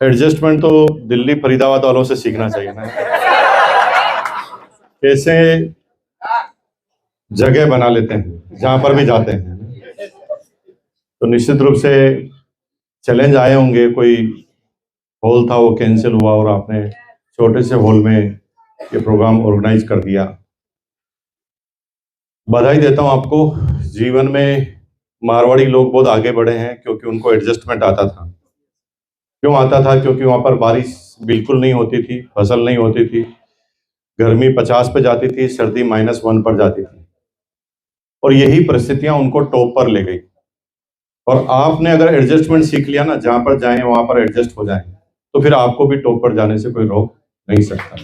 Adjustment तो दिल्ली फरीदाबाद वालों से सीखना चाहिए ना, कैसे जगह बना लेते हैं जहां पर भी जाते हैं। तो निश्चित रूप से चैलेंज आए होंगे, कोई हॉल था वो कैंसिल हुआ और आपने छोटे से हॉल में ये प्रोग्राम ऑर्गेनाइज कर दिया। बधाई देता हूं आपको। जीवन में मारवाड़ी लोग बहुत आगे बढ़े हैं क्योंकि उनको एडजस्टमेंट आता था। क्यों आता था? क्योंकि वहां पर बारिश बिल्कुल नहीं होती थी, फसल नहीं होती थी, गर्मी 50 पे जाती थी, सर्दी -1 पर जाती थी, और यही परिस्थितियां उनको टॉप पर ले गई। और आपने अगर एडजस्टमेंट सीख लिया ना, जहां पर जाएं वहां पर एडजस्ट हो जाएं, तो फिर आपको भी टॉप पर जाने से कोई रोक नहीं सकता।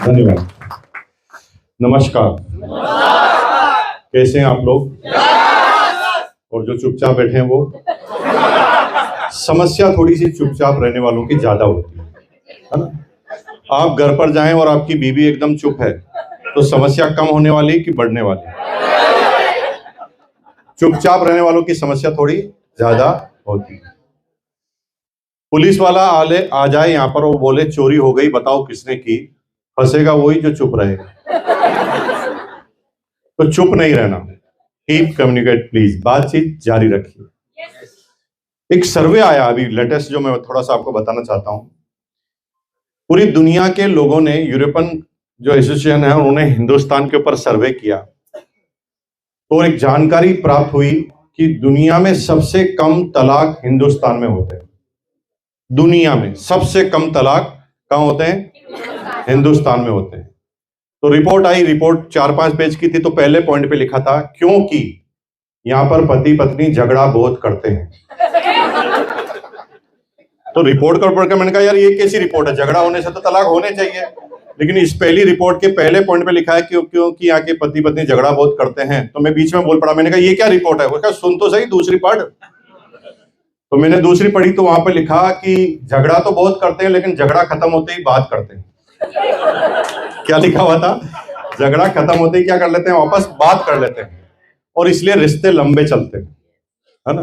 धन्यवाद। नमस्कार। कैसे हैं आप लोग? और जो चुपचाप बैठे हैं वो, समस्या थोड़ी सी चुपचाप रहने वालों की ज्यादा होती है ना। आप घर पर जाएं और आपकी बीवी एकदम चुप है तो समस्या कम होने वाली कि बढ़ने वाली? चुपचाप रहने वालों की समस्या थोड़ी ज्यादा होती है। पुलिस वाला आ जाए यहाँ पर, वो बोले चोरी हो गई, बताओ किसने की, फंसेगा वही जो चुप रहेगा। तो चुप नहीं रहना, कीप कम्युनिकेट प्लीज, बातचीत जारी रखिए। एक सर्वे आया अभी लेटेस्ट, जो मैं थोड़ा सा आपको बताना चाहता हूं। पूरी दुनिया के लोगों ने, यूरोपियन जो एसोसिएशन है उन्होंने हिंदुस्तान के ऊपर सर्वे किया, तो एक जानकारी प्राप्त हुई कि दुनिया में सबसे कम तलाक हिंदुस्तान में होते हैं। दुनिया में सबसे कम तलाक कहां होते हैं? हिंदुस्तान में होते हैं। तो रिपोर्ट आई, रिपोर्ट 4-5 पेज की थी। तो पहले पॉइंट पे लिखा था क्योंकि यहां पर पति पत्नी झगड़ा बहुत करते हैं। तो रिपोर्ट कर पढ़कर मैंने कहा यार ये कैसी रिपोर्ट है, झगड़ा होने से तो तलाक होने चाहिए। लेकिन इस पहली रिपोर्ट के पहले पॉइंट पे लिखा है क्योंकि यहाँ के पति पत्नी झगड़ा बहुत करते हैं। तो मैं बीच में बोल पड़ा, मैंने कहा ये क्या रिपोर्ट है? वो कहा सुन तो सही, दूसरी पढ़। तो मैंने दूसरी पढ़ी तो वहां पे लिखा कि झगड़ा तो बहुत करते हैं लेकिन झगड़ा खत्म होते ही बात करते हैं। क्या लिखा हुआ था? झगड़ा खत्म होते ही क्या कर लेते हैं? वापस बात कर लेते हैं, और इसलिए रिश्ते लंबे चलते हैं, है ना।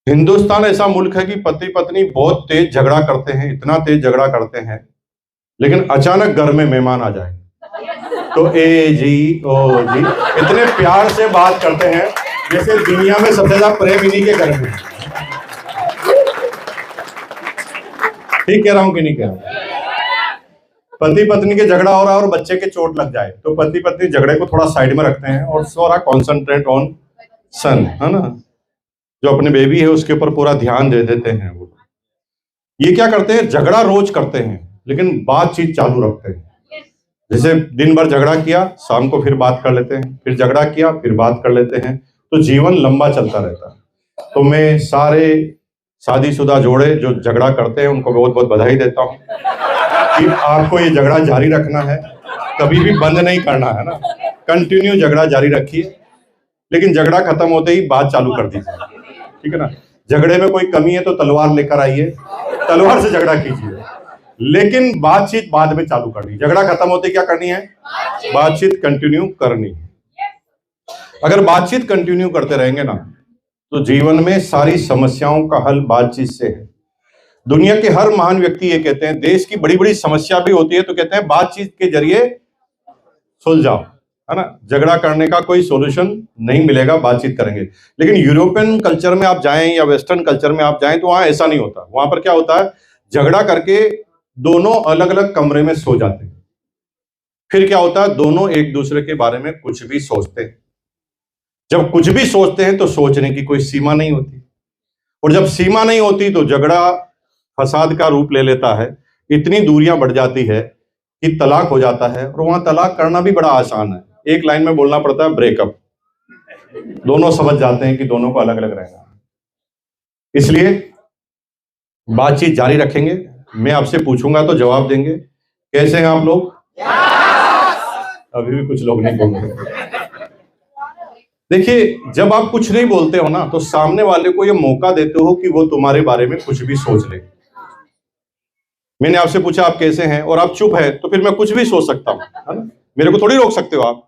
हिंदुस्तान ऐसा मुल्क है कि पति पत्नी बहुत तेज झगड़ा करते हैं, इतना तेज झगड़ा करते हैं, लेकिन अचानक घर में मेहमान आ जाए तो ए जी ओ जी इतने प्यार से बात करते हैं जैसे दुनिया में सबसे ज्यादा प्रेम इन्हीं के घर में। ठीक कह रहा हूं कि नहीं कह रहा हूं? पति पत्नी के झगड़ा हो रहा है और बच्चे के चोट लग जाए तो पति पत्नी झगड़े को थोड़ा साइड में रखते हैं और थोड़ा कॉन्सेंट्रेट ऑन सन, है ना, जो अपने बेबी है उसके ऊपर पूरा ध्यान दे देते हैं। वो ये क्या करते हैं? झगड़ा रोज करते हैं लेकिन बातचीत चालू रखते हैं। जैसे दिन भर झगड़ा किया, शाम को फिर बात कर लेते हैं, फिर झगड़ा किया, फिर बात कर लेते हैं, तो जीवन लंबा चलता रहता है। तो मैं सारे शादीशुदा जोड़े जो झगड़ा करते हैं उनको बहुत बहुत बधाई देता हूं कि आपको ये झगड़ा जारी रखना है, कभी भी बंद नहीं करना है ना। कंटिन्यू झगड़ा जारी रखिए, लेकिन झगड़ा खत्म होते ही बात चालू कर दीजिए, ठीक है ना। झगड़े में कोई कमी है तो तलवार लेकर आइए, तलवार से झगड़ा कीजिए, लेकिन बातचीत बाद में चालू करनी। झगड़ा खत्म होते क्या करनी है? बातचीत कंटिन्यू करनी है। अगर बातचीत कंटिन्यू करते रहेंगे ना तो जीवन में सारी समस्याओं का हल बातचीत से है। दुनिया के हर महान व्यक्ति ये कहते हैं, देश की बड़ी बड़ी समस्या भी होती है तो कहते हैं बातचीत के जरिए सुलझाओ, है ना। झगड़ा करने का कोई सॉल्यूशन नहीं मिलेगा, बातचीत करेंगे। लेकिन यूरोपियन कल्चर में आप जाएं या वेस्टर्न कल्चर में आप जाएं तो वहां ऐसा नहीं होता। वहां पर क्या होता है? झगड़ा करके दोनों अलग अलग कमरे में सो जाते हैं। फिर क्या होता है? दोनों एक दूसरे के बारे में कुछ भी सोचते हैं। जब कुछ भी सोचते हैं तो सोचने की कोई सीमा नहीं होती, और जब सीमा नहीं होती तो झगड़ा फसाद का रूप ले लेता है। इतनी दूरियां बढ़ जाती है कि तलाक हो जाता है, और वहां तलाक करना भी बड़ा आसान है। एक लाइन में बोलना पड़ता है ब्रेकअप। दोनों समझ जाते हैं कि दोनों को अलग अलग रहना है। इसलिए बातचीत जारी रखेंगे। मैं आपसे पूछूंगा तो जवाब देंगे। कैसे हैं आप लोग? अभी भी कुछ लोग नहीं बोल रहे। देखिए, जब आप कुछ नहीं बोलते हो ना तो सामने वाले को ये मौका देते हो कि वो तुम्हारे बारे में कुछ भी सोच ले। मैंने आपसे पूछा आप कैसे हैं और आप चुप है, तो फिर मैं कुछ भी सोच सकता हूं, है ना। मेरे को थोड़ी रोक सकते हो आप।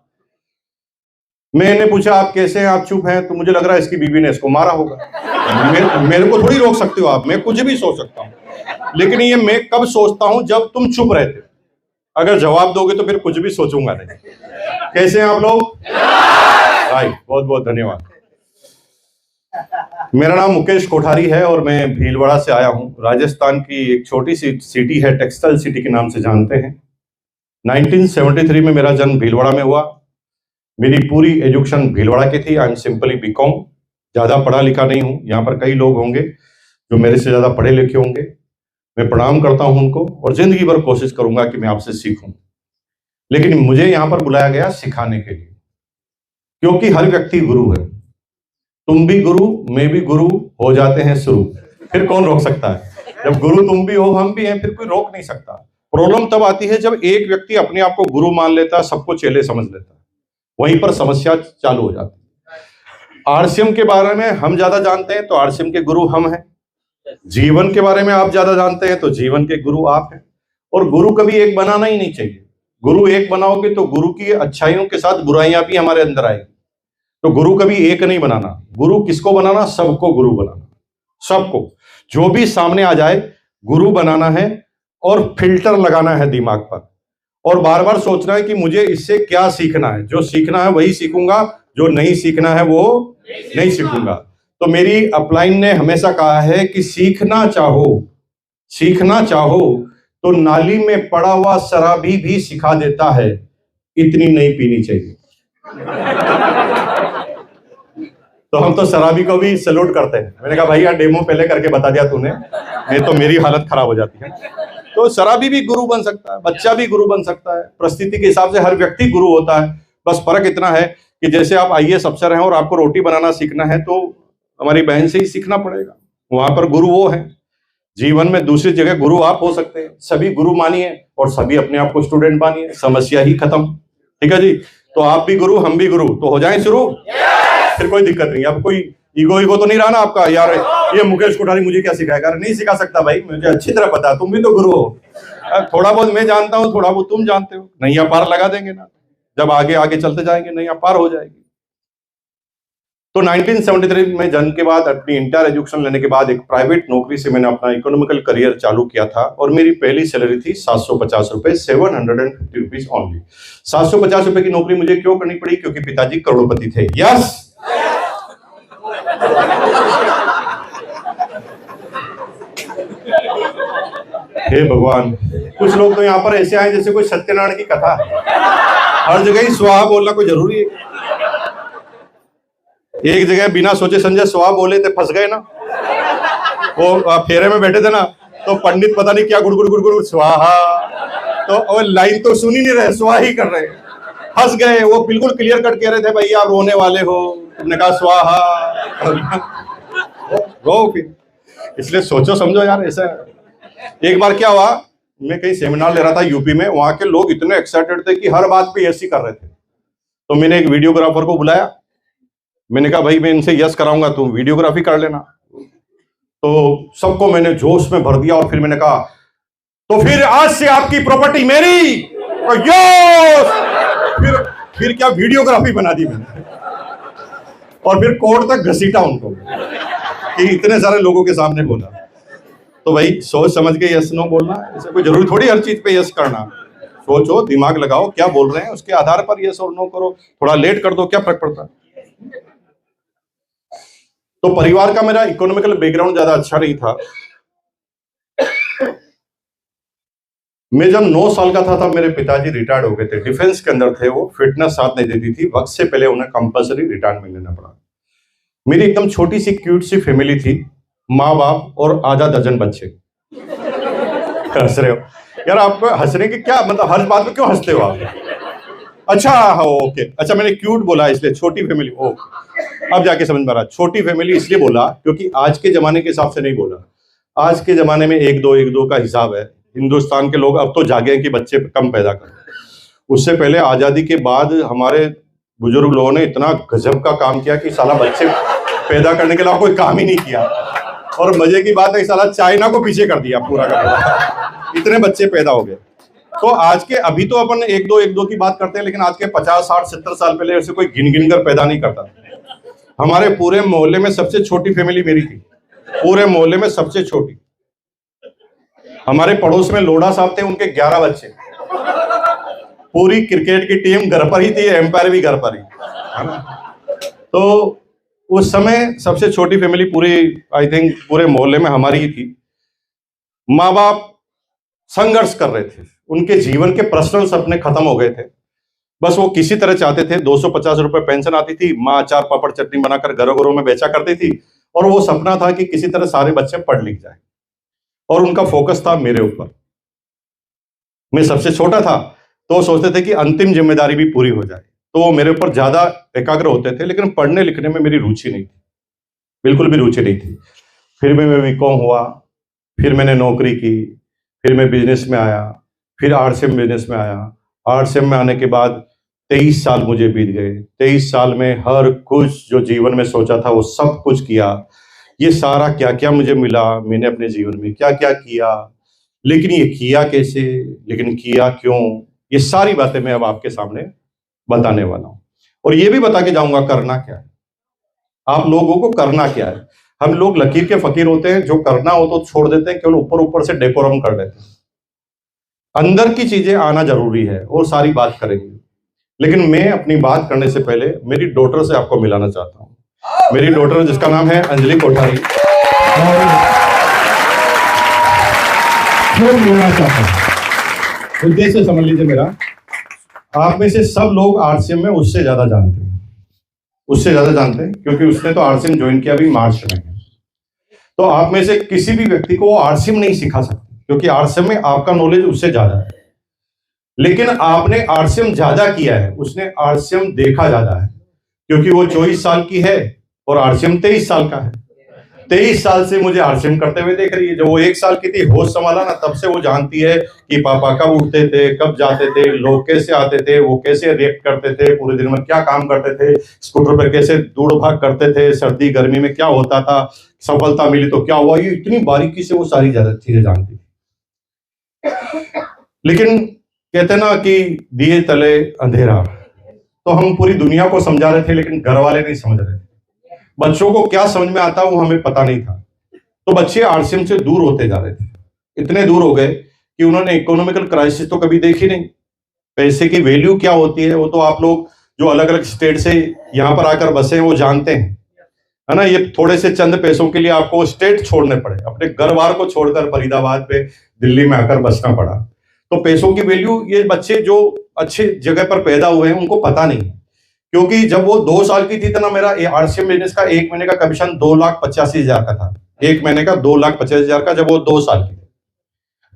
मैंने पूछा आप कैसे हैं, आप चुप हैं, तो मुझे लग रहा है इसकी बीवी ने इसको मारा होगा। मेरे को थोड़ी रोक सकते हो आप, मैं कुछ भी सोच सकता हूँ, लेकिन ये मैं कब सोचता हूँ जब तुम चुप रहते हो। अगर जवाब दोगे तो फिर कुछ भी सोचूंगा नहीं। कैसे हैं आप लोग? भाई बहुत बहुत धन्यवाद। मेरा नाम मुकेश कोठारी है और मैं भीलवाड़ा से आया हूँ। राजस्थान की एक छोटी सी सिटी है, टेक्सटाइल सिटी के नाम से जानते हैं। 1973 में मेरा जन्म भीलवाड़ा में हुआ। मेरी पूरी एजुकेशन भीलवाड़ा की थी। आई एम सिंपली बीकॉम, ज़्यादा पढ़ा लिखा नहीं हूँ। यहाँ पर कई लोग होंगे जो मेरे से ज़्यादा पढ़े लिखे होंगे। मैं प्रणाम करता हूँ उनको और जिंदगी भर कोशिश करूंगा कि मैं आपसे सीखूं। लेकिन मुझे यहाँ पर बुलाया गया सिखाने के लिए, क्योंकि हर व्यक्ति गुरु है। तुम भी गुरु, मैं भी गुरु, हो जाते हैं शुरू। फिर कौन रोक सकता है? जब गुरु तुम भी हो, हम भी हैं, फिर कोई रोक नहीं सकता। प्रॉब्लम तब आती है जब एक व्यक्ति अपने आप को गुरु मान लेता है, सबको चेले समझ लेता है, वहीं पर समस्या चालू हो जाती है। आरसीएम के बारे में हम ज्यादा जानते हैं तो आरसीएम के गुरु हम हैं। जीवन के बारे में आप ज्यादा जानते हैं तो जीवन के गुरु आप हैं। और गुरु कभी एक बनाना ही नहीं चाहिए। गुरु एक बनाओगे तो गुरु की अच्छाइयों के साथ बुराइयां भी हमारे अंदर आएगी। तो गुरु कभी एक नहीं बनाना। गुरु किसको बनाना? सबको गुरु बनाना, सबको। जो भी सामने आ जाए गुरु बनाना है और फिल्टर लगाना है दिमाग पर, और बार बार सोचना है कि मुझे इससे क्या सीखना है। जो सीखना है वही सीखूंगा, जो नहीं सीखना है वो नहीं सीखूंगा। तो मेरी अपलाइन ने हमेशा कहा है कि सीखना चाहो तो नाली में पड़ा हुआ शराबी भी सिखा देता है, इतनी नहीं पीनी चाहिए। तो हम तो शराबी को भी सैल्यूट करते हैं। मैंने कहा भाई यार डेमो पहले करके बता दिया तूने, नहीं तो मेरी हालत खराब हो जाती है। तो शराबी भी गुरु बन सकता है, बच्चा भी गुरु बन सकता है। परिस्थिति के हिसाब से हर व्यक्ति गुरु होता है। बस फर्क इतना है कि जैसे आप आईएएस अफसर हैं और आपको रोटी बनाना सीखना है तो हमारी बहन से ही सीखना पड़ेगा, वहां पर गुरु वो है। जीवन में दूसरी जगह गुरु आप हो सकते हैं। सभी गुरु मानिए और सभी अपने आप को स्टूडेंट मानिए, समस्या ही खत्म। ठीक है जी? तो आप भी गुरु, हम भी गुरु, तो हो जाए शुरू। फिर कोई दिक्कत नहीं। अब कोई ईगो तो नहीं रहा ना आपका, यार ये मुकेश कोठारी मुझे क्या सिखाएगा? नहीं सिखा सकता भाई, मुझे अच्छी तरह पता है, तुम भी तो गुरु हो। थोड़ा बहुत मैं जानता हूँ, थोड़ा बहुत तुम जानते हो। नैया पार लगा देंगे ना, जब आगे आगे चलते जाएंगे नैया पार हो जाएगी। तो 1973 में जन्म के बाद अपनी इंटर एजुकेशन लेने के बाद एक प्राइवेट नौकरी से मैंने अपना इकोनॉमिकल करियर चालू किया था और मेरी पहली सैलरी थी 750 रुपए, 750 रुपीज ओनली। 750 रुपए की नौकरी मुझे क्यों करनी पड़ी? क्योंकि पिताजी करोड़पति थे। यस, हे भगवान, कुछ लोग तो यहाँ पर ऐसे आए जैसे कोई सत्यनारायण की कथा। हर जगह ही स्वाहा बोलना कोई जरूरी है? एक जगह बिना सोचे समझे स्वाहा बोले थे, फंस गए ना। वो फेरे में बैठे थे ना, तो पंडित पता नहीं क्या गुड़गुड़ गुड़गुड़ स्वाहा, तो और लाइन तो सुन ही नहीं रहे, स्वाहा ही कर रहे, फंस गए। वो बिल्कुल क्लियर कट कह रहे थे भैया आप रोने वाले हो, तुमने कहा स्वाहा, रो फिर। इसलिए सोचो समझो यार। ऐसा एक बार क्या हुआ, मैं कहीं सेमिनार ले रहा था यूपी में, वहां के लोग इतने एक्साइटेड थे कि हर बात पे यस ही कर रहे थे। तो मैंने एक वीडियोग्राफर को बुलाया, मैंने कहा भाई मैं इनसे यस कराऊंगा, तुम वीडियोग्राफी कर लेना। तो सबको मैंने जोश में भर दिया और फिर मैंने कहा तो फिर आज से आपकी प्रॉपर्टी मेरी। फिर क्या वीडियोग्राफी बना दी मैंने, और फिर कोर्ट तक घसीटा उनको कि इतने सारे लोगों के सामने बोला। तो भाई सोच समझ के यस नो बोलना, ऐसा कोई जरूरी थोड़ी हर चीज पे यस करना। सोचो, दिमाग लगाओ, क्या बोल रहे हैं उसके आधार पर यस और नो करो। थोड़ा लेट कर दो, क्या फर्क पड़ता है? तो परिवार का मेरा इकोनॉमिकल बैकग्राउंड ज्यादा अच्छा नहीं था। मैं जब 9 साल का था तब मेरे पिताजी रिटायर्ड हो गए थे, डिफेंस के अंदर थे वो। फिटनेस साथ नहीं देती थी, वक्त से पहले उन्हें कंपलसरी रिटायरमेंट लेना पड़ा। मेरी एकदम छोटी सी क्यूट सी फैमिली थी, माँ बाप और आधा दर्जन बच्चे। हंस रहे हो यार? आपको हंसने की क्या मतलब, हर बात में क्यों हंसते हो आप? अच्छा ओके, अच्छा मैंने क्यूट बोला इसलिए छोटी फैमिली। ओ अब जाके समझ में आ रहा। छोटी फैमिली इसलिए बोला क्योंकि आज के जमाने के हिसाब से नहीं बोला। आज के जमाने में एक दो का हिसाब है। हिंदुस्तान के लोग अब तो जागे हैं कि बच्चे कम पैदा करें। उससे पहले आजादी के बाद हमारे बुजुर्ग लोगों ने इतना गजब का काम किया कि साला बच्चे पैदा करने के अलावा कोई काम ही नहीं किया। और मजे की बात है, साला चाइना को पीछे कर दिया पूरा का पूरा, इतने बच्चे पैदा हो गए। तो आज के अभी तो अपन एक दो की बात करते हैं, लेकिन आज के 50 60 70 साल पहले ऐसे कोई गिन गिन कर पैदा नहीं करता। हमारे पूरे मोहल्ले में सबसे छोटी फैमिली मेरी थी, पूरे मोहल्ले में सबसे छोटी। हमारे पड़ोस में लोढ़ा साहब थे, उनके 11 बच्चे। पूरी क्रिकेट की टीम घर पर ही थी, एम्पायर भी घर पर ही, है ना। तो उस समय सबसे छोटी फैमिली पूरी, आई थिंक पूरे मोहल्ले में हमारी ही थी। माँ बाप संघर्ष कर रहे थे, उनके जीवन के पर्सनल सपने खत्म हो गए थे। बस वो किसी तरह चाहते थे, 250 रुपए पेंशन आती थी, माँ अचार पापड़ चटनी बनाकर घरों घरों में बेचा करती थी, और वो सपना था कि किसी तरह सारे बच्चे पढ़ लिख जाए, और उनका फोकस था मेरे ऊपर। मैं सबसे छोटा था, तो सोचते थे कि अंतिम जिम्मेदारी भी पूरी हो जाए, तो वो मेरे ऊपर ज्यादा एकाग्र होते थे। लेकिन पढ़ने लिखने में मेरी रुचि नहीं थी, बिल्कुल भी रुचि नहीं थी। फिर भी मैं बीकॉम हुआ, फिर मैंने नौकरी की, फिर मैं बिजनेस में आया, फिर आरसीएम बिजनेस में आया। आरसीएम में आने के बाद 23 साल मुझे बीत गए। 23 साल में हर कुछ जो जीवन में सोचा था वो सब कुछ किया। ये सारा क्या क्या मुझे मिला, मैंने अपने जीवन में क्या क्या किया, लेकिन ये किया कैसे, लेकिन किया क्यों, ये सारी बातें मैं अब आपके सामने बताने वाला हूं। और ये भी बता के जाऊंगा करना क्या है, आप लोगों को करना क्या है। हम लोग लकीर के फकीर होते हैं, जो करना हो तो छोड़ देते हैं, केवल ऊपर ऊपर से डेकोरम कर देते हैं। अंदर की चीजें आना जरूरी है, और सारी बात करेंगे। लेकिन मैं अपनी बात करने से पहले मेरी डॉटर से आपको मिलाना चाहता हूं। मेरी डॉटर, जिसका नाम है अंजलि कोठारी, मिलाना चाहता हूं। उद्देश्य समझ लीजिए मेरा, आप में से सब लोग आरसीएम में उससे ज्यादा जानते हैं, उससे ज्यादा जानते हैं, क्योंकि उसने तो आरसीएम ज्वाइन किया अभी मार्च में। तो आप में से किसी भी व्यक्ति को आरसीएम नहीं सिखा सकते, क्योंकि आरसीएम में आपका नॉलेज उससे ज्यादा है। लेकिन आपने आरसीएम ज्यादा किया है, उसने आरसीएम देखा ज्यादा है, क्योंकि वो 24 साल की है और आरसीएम 23 साल का है। 23 साल से मुझे आरसीएम करते हुए देख रही है। जब वो 1 साल की थी, होश संभाला ना, तब से वो जानती है कि पापा कब उठते थे, कब जाते थे, लोग कैसे आते थे, वो कैसे रिएक्ट करते थे, पूरे दिन में क्या काम करते थे, स्कूटर पर कैसे दौड़ भाग करते थे, सर्दी गर्मी में क्या होता था, सफलता मिली तो क्या हुआ। ये इतनी बारीकी से वो सारी ज्यादा चीजें जानती थी। लेकिन कहते ना कि दिए तले अंधेरा, तो हम पूरी दुनिया को समझा रहे थे, लेकिन घर वाले नहीं समझ रहे थे। बच्चों को क्या समझ में आता वो हमें पता नहीं था। तो बच्चे आरसीएम से दूर होते जा रहे थे, इतने दूर हो गए कि उन्होंने इकोनॉमिकल क्राइसिस तो कभी देखी नहीं। पैसे की वैल्यू क्या होती है वो तो आप लोग जो अलग अलग स्टेट से यहाँ पर आकर बसे हैं वो जानते हैं, है ना। ये थोड़े से चंद पैसों के लिए आपको स्टेट छोड़ने पड़े, अपने घर बार को छोड़कर फरीदाबाद पे दिल्ली में आकर बसना पड़ा। तो पैसों की वैल्यू ये बच्चे जो अच्छे जगह पर पैदा हुए हैं उनको पता नहीं है। क्योंकि जब वो 2 साल की थी तो ना, मेरा आरसीएम बिजनेस का 1 महीने का कमीशन 2,85,000 का था। 1 महीने का 2,85,000 का, जब वो 2 साल की थी।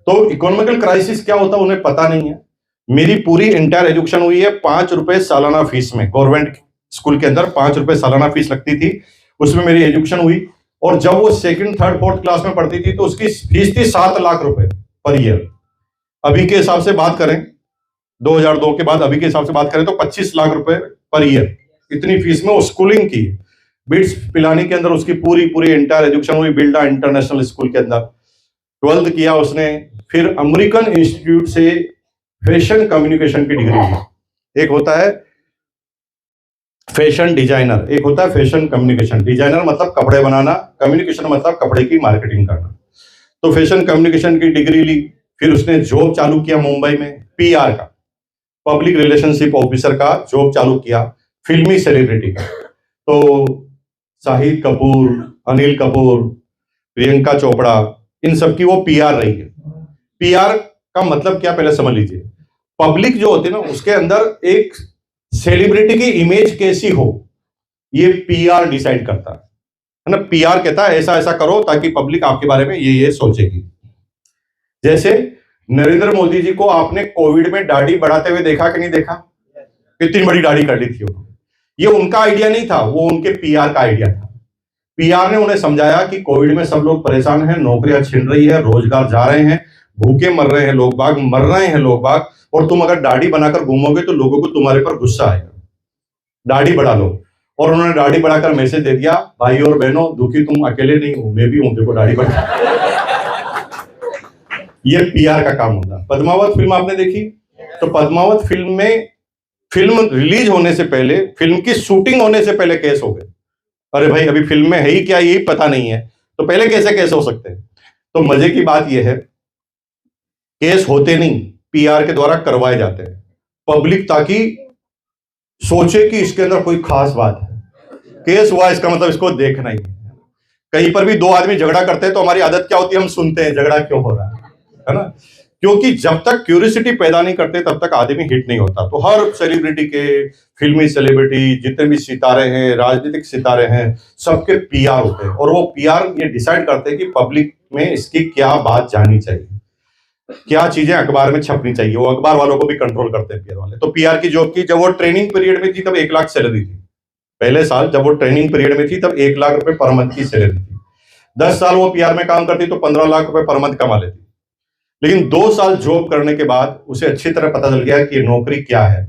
तो इकोनॉमिकल क्राइसिस क्या होता उन्हें पता नहीं है। मेरी पूरी इंटायर एजुकेशन हुई है 5 रुपए सालाना फीस में। गवर्नमेंट स्कूल के अंदर 5 रुपए सालाना फीस लगती थी, उसमें मेरी एजुकेशन हुई। और जब वो 2nd, 3rd, 4th क्लास में पढ़ती थी तो उसकी फीस थी 7 लाख रुपए पर ईयर। अभी के हिसाब से बात करें, 2002 के बाद अभी के हिसाब से बात करें तो 25 लाख रुपए पर ईयर, इतनी फीस में वो स्कूलिंग की। बिट्स पिलानी के अंदर उसकी पूरी पूरी इंटायर एजुकेशन हुई, बिल्डा इंटरनेशनल स्कूल के अंदर। 12th किया उसने, फिर अमेरिकन इंस्टीट्यूट से फैशन कम्युनिकेशन की डिग्री ली। एक होता है फैशन डिजाइनर, एक होता है फैशन कम्युनिकेशन। डिजाइनर मतलब कपड़े बनाना, कम्युनिकेशन मतलब कपड़े की मार्केटिंग करना। तो फैशन कम्युनिकेशन की डिग्री ली। फिर उसने जॉब चालू किया मुंबई में, पीआर का, पब्लिक रिलेशनशिप ऑफिसर का जॉब चालू किया, फिल्मी सेलिब्रिटी का। तो शाहिद कपूर, अनिल कपूर, प्रियंका चोपड़ा, इन सब की वो पीआर रही है। पीआर का मतलब क्या पहले समझ लीजिए। पब्लिक जो होती है ना, उसके अंदर एक सेलिब्रिटी की इमेज कैसी हो, ये पीआर डिसाइड करता है ना। पीआर कहता है ऐसा ऐसा करो ताकि पब्लिक आपके बारे में ये सोचेगी। जैसे नरेंद्र मोदी जी को आपने कोविड में दाढ़ी बढ़ाते हुए देखा कि नहीं देखा? कितनी बड़ी दाढ़ी कर ली थी उन्होंने। ये उनका आइडिया नहीं था, वो उनके पीआर का आइडिया था। पीआर ने उन्हें समझाया कि कोविड में सब लोग परेशान हैं, नौकरियां छिन रही है, रोजगार जा रहे हैं, भूखे मर रहे हैं लोग बाग, मर रहे हैं लोग बाग, और तुम अगर दाढ़ी बनाकर घूमोगे तो लोगों को तुम्हारे पर गुस्सा आएगा, दाढ़ी बढ़ा लो। और उन्होंने दाढ़ी बढ़ाकर मैसेज दे दिया, भाई और बहनों, दुखी तुम अकेले नहीं हो, मैं भी हूं, देखो दाढ़ी बढ़ा। ये पीआर का काम होता है। पद्मावत फिल्म आपने देखी, तो पद्मावत फिल्म में फिल्म रिलीज होने से पहले, फिल्म की शूटिंग होने से पहले केस हो गए। अरे भाई अभी फिल्म में है ही क्या यही पता नहीं है, तो पहले कैसे केस हो सकते हैं। तो मजे की बात यह है, केस होते नहीं, पीआर के द्वारा करवाए जाते हैं। पब्लिक ताकि सोचे कि इसके अंदर कोई खास बात है, केस हुआ इसका मतलब इसको देखना ही है। कहीं पर भी दो आदमी झगड़ा करते हैं तो हमारी आदत क्या होती है, हम सुनते हैं झगड़ा क्यों हो रहा है ना। क्योंकि जब तक क्यूरियोसिटी पैदा नहीं करते तब तक आदमी हिट नहीं होता। तो हर सेलिब्रिटी के, फिल्मी सेलिब्रिटी जितने भी सितारे हैं, राजनीतिक सितारे हैं, सबके पीआर होते हैं, और वो पीआर ये डिसाइड करते हैं कि पब्लिक में इसकी क्या बात जानी चाहिए, क्या चीजें अखबार में छपनी चाहिए। वो अखबार वालों को भी कंट्रोल करते हैं पीआर वाले। तो पीआर की जॉब की, जब वो ट्रेनिंग पीरियड में थी तब 1 लाख सैलरी थी। पहले साल जब वो ट्रेनिंग पीरियड में थी तब 1 लाख रुपए पर मंथ की सैलरी थी। 10 साल वो पीआर में काम करती तो 15 लाख रुपए पर मंथ कमा लेती। लेकिन 2 साल जॉब करने के बाद उसे अच्छी तरह पता चल गया कि ये नौकरी क्या है,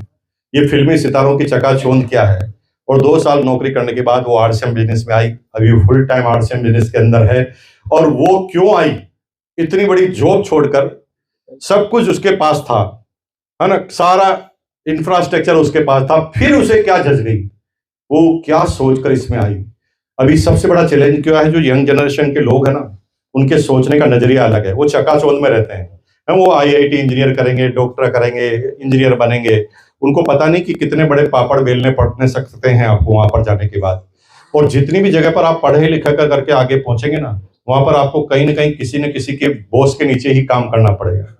ये फिल्मी सितारों की चकाचौंध क्या है। और 2 साल नौकरी करने के बाद वो आरसीएम बिजनेस में आई। अभी फुल टाइम आरसीएम बिजनेस के अंदर है। और वो क्यों आई, इतनी बड़ी जॉब छोड़कर, सब कुछ उसके पास था, है ना, सारा इंफ्रास्ट्रक्चर उसके पास था, फिर उसे क्या जज गई, वो क्या सोचकर इसमें आई। अभी सबसे बड़ा चैलेंज क्या है, जो यंग जनरेशन के लोग हैं ना, उनके सोचने का नजरिया अलग है। वो चकाचौंध में रहते हैं, वो आईआईटी इंजीनियर करेंगे, डॉक्टर करेंगे, इंजीनियर बनेंगे। उनको पता नहीं कि कितने बड़े पापड़ बेलने पड़ने सकते हैं आपको वहां पर जाने के बाद। और जितनी भी जगह पर आप पढ़े लिखा करके आगे पहुंचेंगे ना, वहां पर आपको कहीं ना कहीं किसी न किसी के बॉस के नीचे ही काम करना पड़ेगा।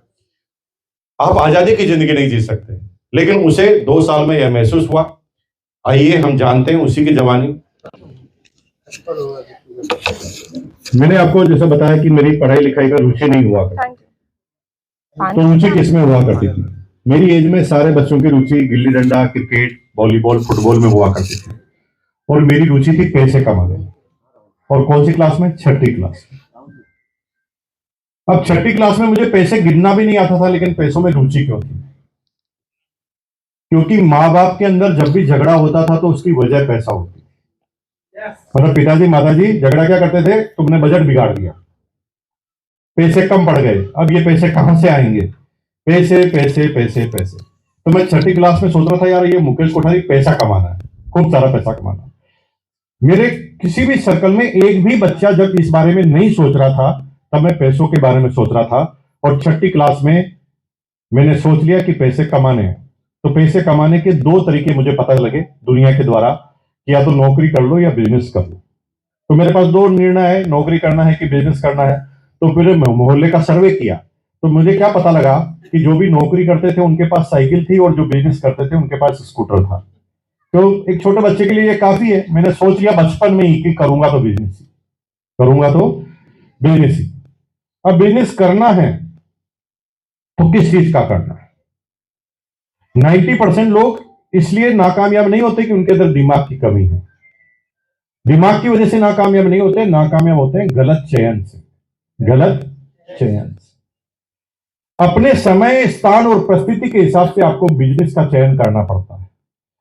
आप आजादी की जिंदगी नहीं जी सकते। लेकिन उसे 2 साल में यह महसूस हुआ। आइए हम जानते हैं उसी की जवानी। मैंने आपको जैसे बताया कि मेरी पढ़ाई लिखाई का रुचि नहीं हुआ करती, तो रुचि किसमें हुआ करती थी। मेरी एज में सारे बच्चों की रुचि gilli danda, cricket, volleyball, football में हुआ करती थी। और मेरी रुचि थी पैसे कमाने में। और कौन सी क्लास में? 6ठी क्लास में। अब 6ठी क्लास में मुझे पैसे गिनना भी नहीं आता था, लेकिन पैसों में रुचि क्यों थी? क्योंकि माँ बाप के अंदर जब भी झगड़ा होता था तो उसकी वजह पैसा होती। मतलब पिताजी माताजी झगड़ा क्या करते थे, तुमने बजट बिगाड़ दिया, पैसे कम पड़ गए, अब ये पैसे कहां से आएंगे, पैसे पैसे पैसे पैसे। तो मैं 6ठी क्लास में सोच रहा था यार ये मुकेश कोठारी पैसा कमाना है, खूब सारा पैसा कमाना है। मेरे किसी भी सर्कल में एक भी बच्चा जब इस बारे में नहीं सोच रहा था, तब मैं पैसों के बारे में सोच रहा था। और 6ठी क्लास में मैंने सोच लिया कि पैसे कमाने हैं। तो पैसे कमाने के 2 तरीके मुझे पता लगे दुनिया के द्वारा, कि या तो नौकरी कर लो या बिजनेस कर लो। तो मेरे पास 2 निर्णय है, नौकरी करना है कि बिजनेस करना है। तो फिर मोहल्ले का सर्वे किया, तो मुझे क्या पता लगा कि जो भी नौकरी करते थे उनके पास साइकिल थी, और जो बिजनेस करते थे उनके पास स्कूटर था। तो एक छोटे बच्चे के लिए ये काफी है। मैंने सोच लिया बचपन में ही कि करूंगा तो बिजनेस ही, करूंगा तो बिजनेस ही। अब बिजनेस करना है तो किस चीज का करना है? 90% लोग इसलिए नाकामयाब नहीं होते कि उनके अंदर दिमाग की कमी है। दिमाग की वजह से नाकामयाब नहीं होते, नाकामयाब होते हैं गलत चयन से। गलत चयन से। अपने समय, स्थान और परिस्थिति के हिसाब से आपको बिजनेस का चयन करना पड़ता है।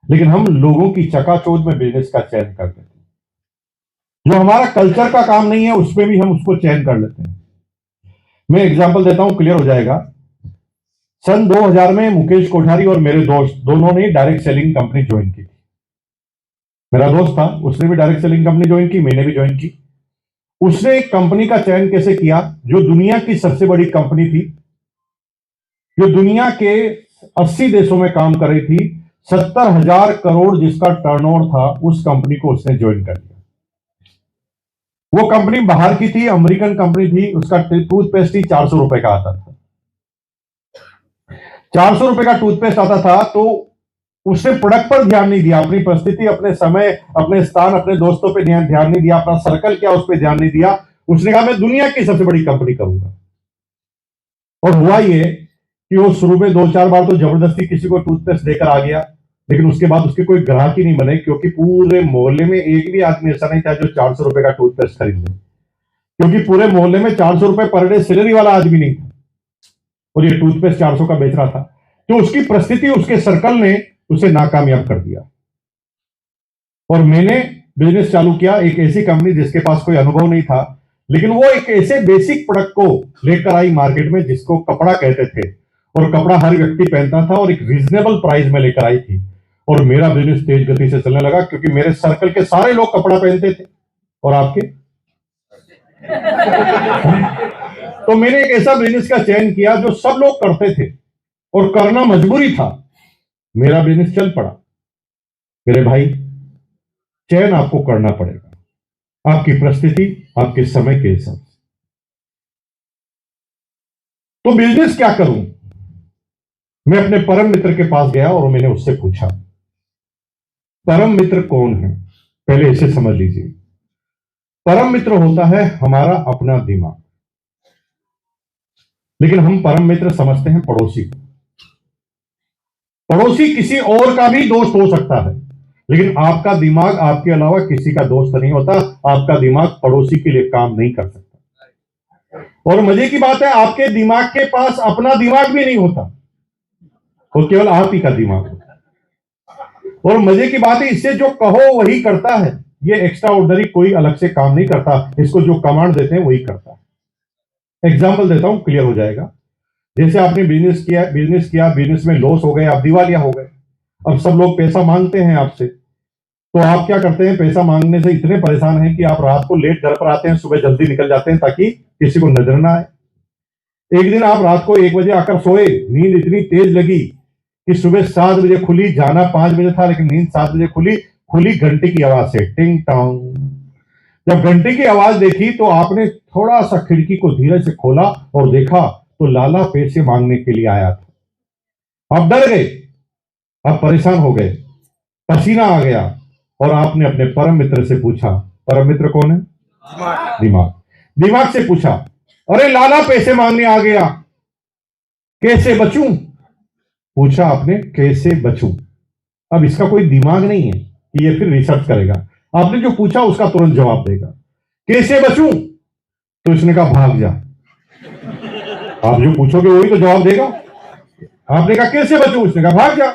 लेकिन हम लोगों की चकाचौंध में बिजनेस का चयन करते हैं। जो हमारा कल्चर का काम नहीं है उसमें भी हम उसको चयन कर लेते हैं। मैं एग्जांपल देता हूं, क्लियर हो जाएगा। सन 2000 में मुकेश कोठारी और मेरे दोस्त दोनों ने डायरेक्ट सेलिंग कंपनी ज्वाइन की थी। मेरा दोस्त था, उसने भी डायरेक्ट सेलिंग कंपनी ज्वाइन की, मैंने भी ज्वाइन की। उसने एक कंपनी का चयन कैसे किया जो दुनिया की सबसे बड़ी कंपनी थी, जो दुनिया के 80 देशों में काम कर रही थी। 70,000 करोड़ जिसका टर्नओवर था, उस कंपनी को उसने ज्वाइन कर लिया। वो कंपनी बाहर की थी, अमेरिकन कंपनी थी। उसका टूथपेस्ट ही 400 रुपए का आता था। 400 रुपए का टूथपेस्ट आता था। तो उसने प्रोडक्ट पर ध्यान नहीं दिया, अपनी परिस्थिति, अपने समय, अपने स्थान, अपने दोस्तों पे ध्यान नहीं दिया, अपना सर्कल क्या उस पर ध्यान नहीं दिया। उसने कहा मैं दुनिया की सबसे बड़ी कंपनी करूंगा। और हुआ ये कि वो शुरू में 2-4 बार तो जबरदस्ती किसी को टूथपेस्ट देकर आ गया, लेकिन उसके बाद उसके कोई ग्राहक ही नहीं बने, क्योंकि पूरे मोहल्ले में एक भी आदमी ऐसा नहीं था जो 400 रुपए का टूथपेस्ट खरीद ले। क्योंकि पूरे मोहल्ले में 400 रुपए पर डे सैलरी वाला आदमी नहीं था, और ये टूथपेस्ट 400 का बेच रहा था। तो उसकी परिस्थिति, उसके सर्कल ने उसे नाकामयाब कर दिया। और मैंने बिजनेस चालू किया, एक ऐसी कंपनी जिसके पास कोई अनुभव नहीं था, लेकिन वो एक ऐसे बेसिक प्रोडक्ट को लेकर आई मार्केट में जिसको कपड़ा कहते थे, और कपड़ा हर व्यक्ति पहनता था, और एक रीजनेबल प्राइस में लेकर आई थी। और मेरा बिजनेस तेज गति से चलने लगा, क्योंकि मेरे सर्कल के सारे लोग कपड़ा पहनते थे। और आपके तो मैंने एक ऐसा बिजनेस का चयन किया जो सब लोग करते थे और करना मजबूरी था। मेरा बिजनेस चल पड़ा। मेरे भाई, चयन आपको करना पड़ेगा, आपकी परिस्थिति, आपके समय के हिसाब से। तो बिजनेस क्या करूं? मैं अपने परम मित्र के पास गया और मैंने उससे पूछा, परम मित्र कौन है? पहले इसे समझ लीजिए। परम मित्र होता है हमारा अपना दिमाग, लेकिन हम परम मित्र समझते हैं पड़ोसी को। पड़ोसी किसी और का भी दोस्त हो सकता है, लेकिन आपका दिमाग आपके अलावा किसी का दोस्त नहीं होता। आपका दिमाग पड़ोसी के लिए काम नहीं कर सकता। और मजे की बात है, आपके दिमाग के पास अपना दिमाग भी नहीं होता, वो केवल आप ही का दिमाग होता है। और मजे की बात है, इससे जो कहो वही करता है। ये एक्स्ट्रा ऑर्डिनरी कोई अलग से काम नहीं करता, इसको जो कमांड देते हैं वही करता है। एग्जाम्पल देता हूं, क्लियर हो जाएगा। जैसे आपने बिजनेस किया, बिजनेस में लॉस हो गए, आप दिवालिया हो गए। अब सब लोग पैसा मांगते हैं आपसे, तो आप क्या करते हैं? पैसा मांगने से इतने परेशान हैं कि आप रात को लेट घर पर आते हैं, सुबह जल्दी निकल जाते हैं ताकि किसी को नजर ना आए। एक दिन आप रात को 1 बजे आकर सोए, नींद इतनी तेज लगी कि सुबह 7 बजे खुली, जाना 5 बजे था, लेकिन नींद 7 बजे खुली घंटे की आवाज से, टिंग टोंग। जब घंटे की आवाज देखी तो आपने थोड़ा सा खिड़की को धीरे से खोला और देखा तो लाला पैसे मांगने के लिए आया था। आप डर गए, आप परेशान हो गए, पसीना आ गया, और आपने अपने परम मित्र से पूछा। परम मित्र कौन है? दिमाग से पूछा, अरे लाला पैसे मांगने आ गया, कैसे बचूं? पूछा आपने, कैसे बचूं? अब इसका कोई दिमाग नहीं है कि ये फिर रिसर्च करेगा। आपने जो पूछा उसका तुरंत जवाब देगा, कैसे बचूं? तो इसने कहा भाग जा। आप जो पूछोगे वही तो जवाब देगा। आपने कहा कैसे बचूं? उसने कहा भाग जा।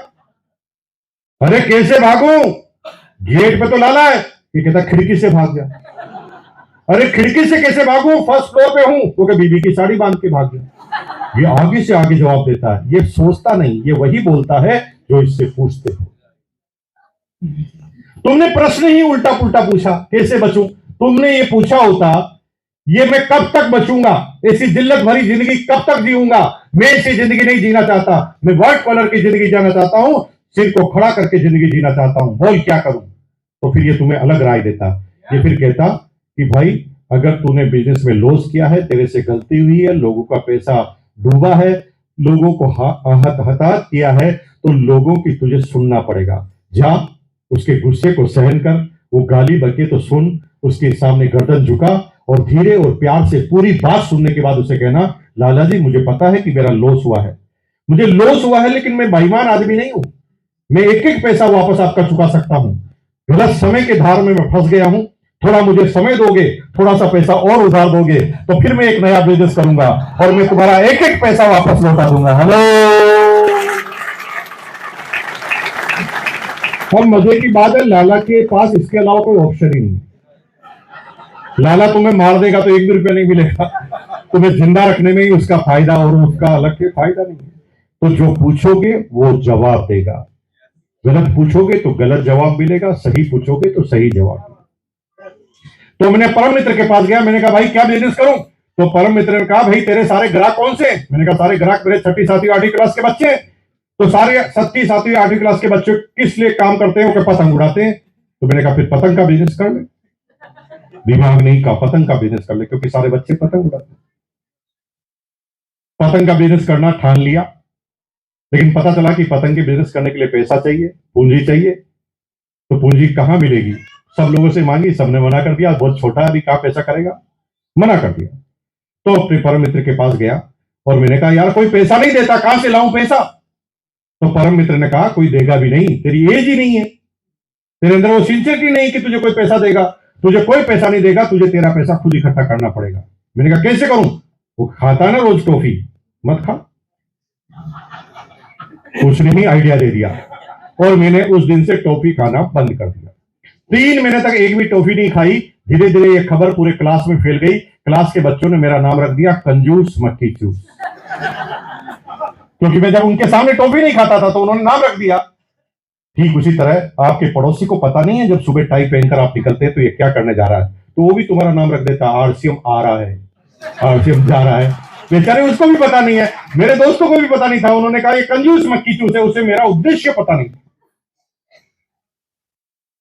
अरे कैसे भागूं? गेट पे तो लाला है। ये कहता खिड़की से भाग जा। अरे खिड़की से कैसे भागूं? फर्स्ट फ्लोर पे हूं। वो कह बीबी की साड़ी बांध के भाग जा। ये आगे से आगे जवाब देता है, ये सोचता नहीं, ये वही बोलता है जो इससे पूछते हो। तुमने प्रश्न ही उल्टा पुल्टा पूछा, कैसे बचूं? तुमने ये पूछा होता, ये मैं कब तक बचूंगा, ऐसी जिल्लत भरी जिंदगी कब तक जीऊंगा? मैं ऐसी जिंदगी नहीं जीना चाहता, मैं व्हाइट कॉलर की जिंदगी जीना चाहता हूं, सिर को खड़ा करके जिंदगी जीना चाहता हूं, बोल क्या करूं? तो फिर ये तुम्हें अलग राय देता। ये फिर कहता कि भाई, अगर तूने बिजनेस में लॉस किया है, तेरे से गलती हुई है, लोगों का पैसा डूबा है, लोगों को हताहत किया है, तो लोगों की तुझे सुनना पड़ेगा। जा, उसके गुस्से को सहन कर, वो गाली बके तो सुन, उसके सामने गर्दन झुका और धीरे और प्यार से पूरी बात सुनने के बाद उसे कहना, लाला जी मुझे पता है कि मेरा लॉस हुआ है, मुझे लॉस हुआ है, लेकिन मैं बेईमान आदमी नहीं हूं। मैं एक एक पैसा वापस आपका चुका सकता हूं। गलत समय के धार में मैं फंस गया हूं, थोड़ा मुझे समय दोगे, थोड़ा सा पैसा और उधार दोगे, तो फिर मैं एक नया बिजनेस करूंगा और मैं तुम्हारा एक एक पैसा वापस लौटा दूंगा। हेलो। और मजे की बात है, लाला के पास इसके अलावा कोई ऑप्शन ही नहीं। लाला तुम्हें मार देगा तो 1 भी रुपया नहीं मिलेगा, तुम्हें जिंदा रखने में ही उसका फायदा, और उसका अलग से फायदा नहीं है। तो जो पूछोगे वो जवाब देगा, गलत पूछोगे तो गलत जवाब मिलेगा, सही पूछोगे तो सही जवाब। तो मैंने परम मित्र के पास गया, मैंने कहा भाई क्या बिजनेस करूं? तो परम मित्र ने कहा, भाई तेरे सारे ग्राहक कौन से? मैंने कहा सारे ग्राहक मेरे 6ठी 7वीं 8वीं क्लास के बच्चे। तो सारे 6ठी 7वीं 8वीं क्लास के बच्चे किस लिए काम करते हैं? वो पतंग उड़ाते हैं। तो मैंने कहा फिर पतंग का बिजनेस कर ले। दिमाग नहीं का, पतंग का बिजनेस कर ले, क्योंकि सारे बच्चे पतंग उड़ाते हैं। पतंग का बिजनेस करना ठान लिया, लेकिन पता चला कि पतंग के बिजनेस करने के लिए पैसा चाहिए, पूंजी चाहिए। तो पूंजी कहां मिलेगी? सब लोगों से मांगी, सबने मना कर दिया, बहुत छोटा अभी कहां पैसा करेगा, मना कर दिया। तो अपने परम मित्र के पास गया और मैंने कहा यार कोई पैसा नहीं देता, कहां से लाऊं पैसा? तो परम मित्र ने कहा कोई देगा भी नहीं, तेरी एज ही नहीं है, तेरे अंदर वो सिंसियरिटी नहीं कि तुझे कोई पैसा देगा, तुझे कोई पैसा नहीं देगा, तुझे तेरा पैसा खुद इकट्ठा करना पड़ेगा। मैंने कहा कैसे करूं? वो खाता ना रोज टॉफी, मत खा। उसने ही आइडिया दे दिया और मैंने उस दिन से टॉफी खाना बंद कर दिया। 3 महीने तक एक भी टॉफी नहीं खाई। धीरे धीरे ये खबर पूरे क्लास में फैल गई क्लास के बच्चों ने मेरा नाम रख दिया कंजूस मक्खी चूस, क्योंकि मैं जब उनके सामने टॉफी नहीं खाता था तो उन्होंने नाम रख दिया। ठीक उसी तरह आपके पड़ोसी को पता नहीं है जब सुबह टाई पहनकर आप निकलते हैं तो ये क्या करने जा रहा है, तो वो भी तुम्हारा नाम रख देता है, आरसीएम आ रहा है, आरसीएम जा रहा है। बेचारे उसको भी पता नहीं है, मेरे दोस्तों को भी पता नहीं था, उन्होंने कहा ये कंजूस मक्खी चूस है, उसे मेरा उद्देश्य पता नहीं।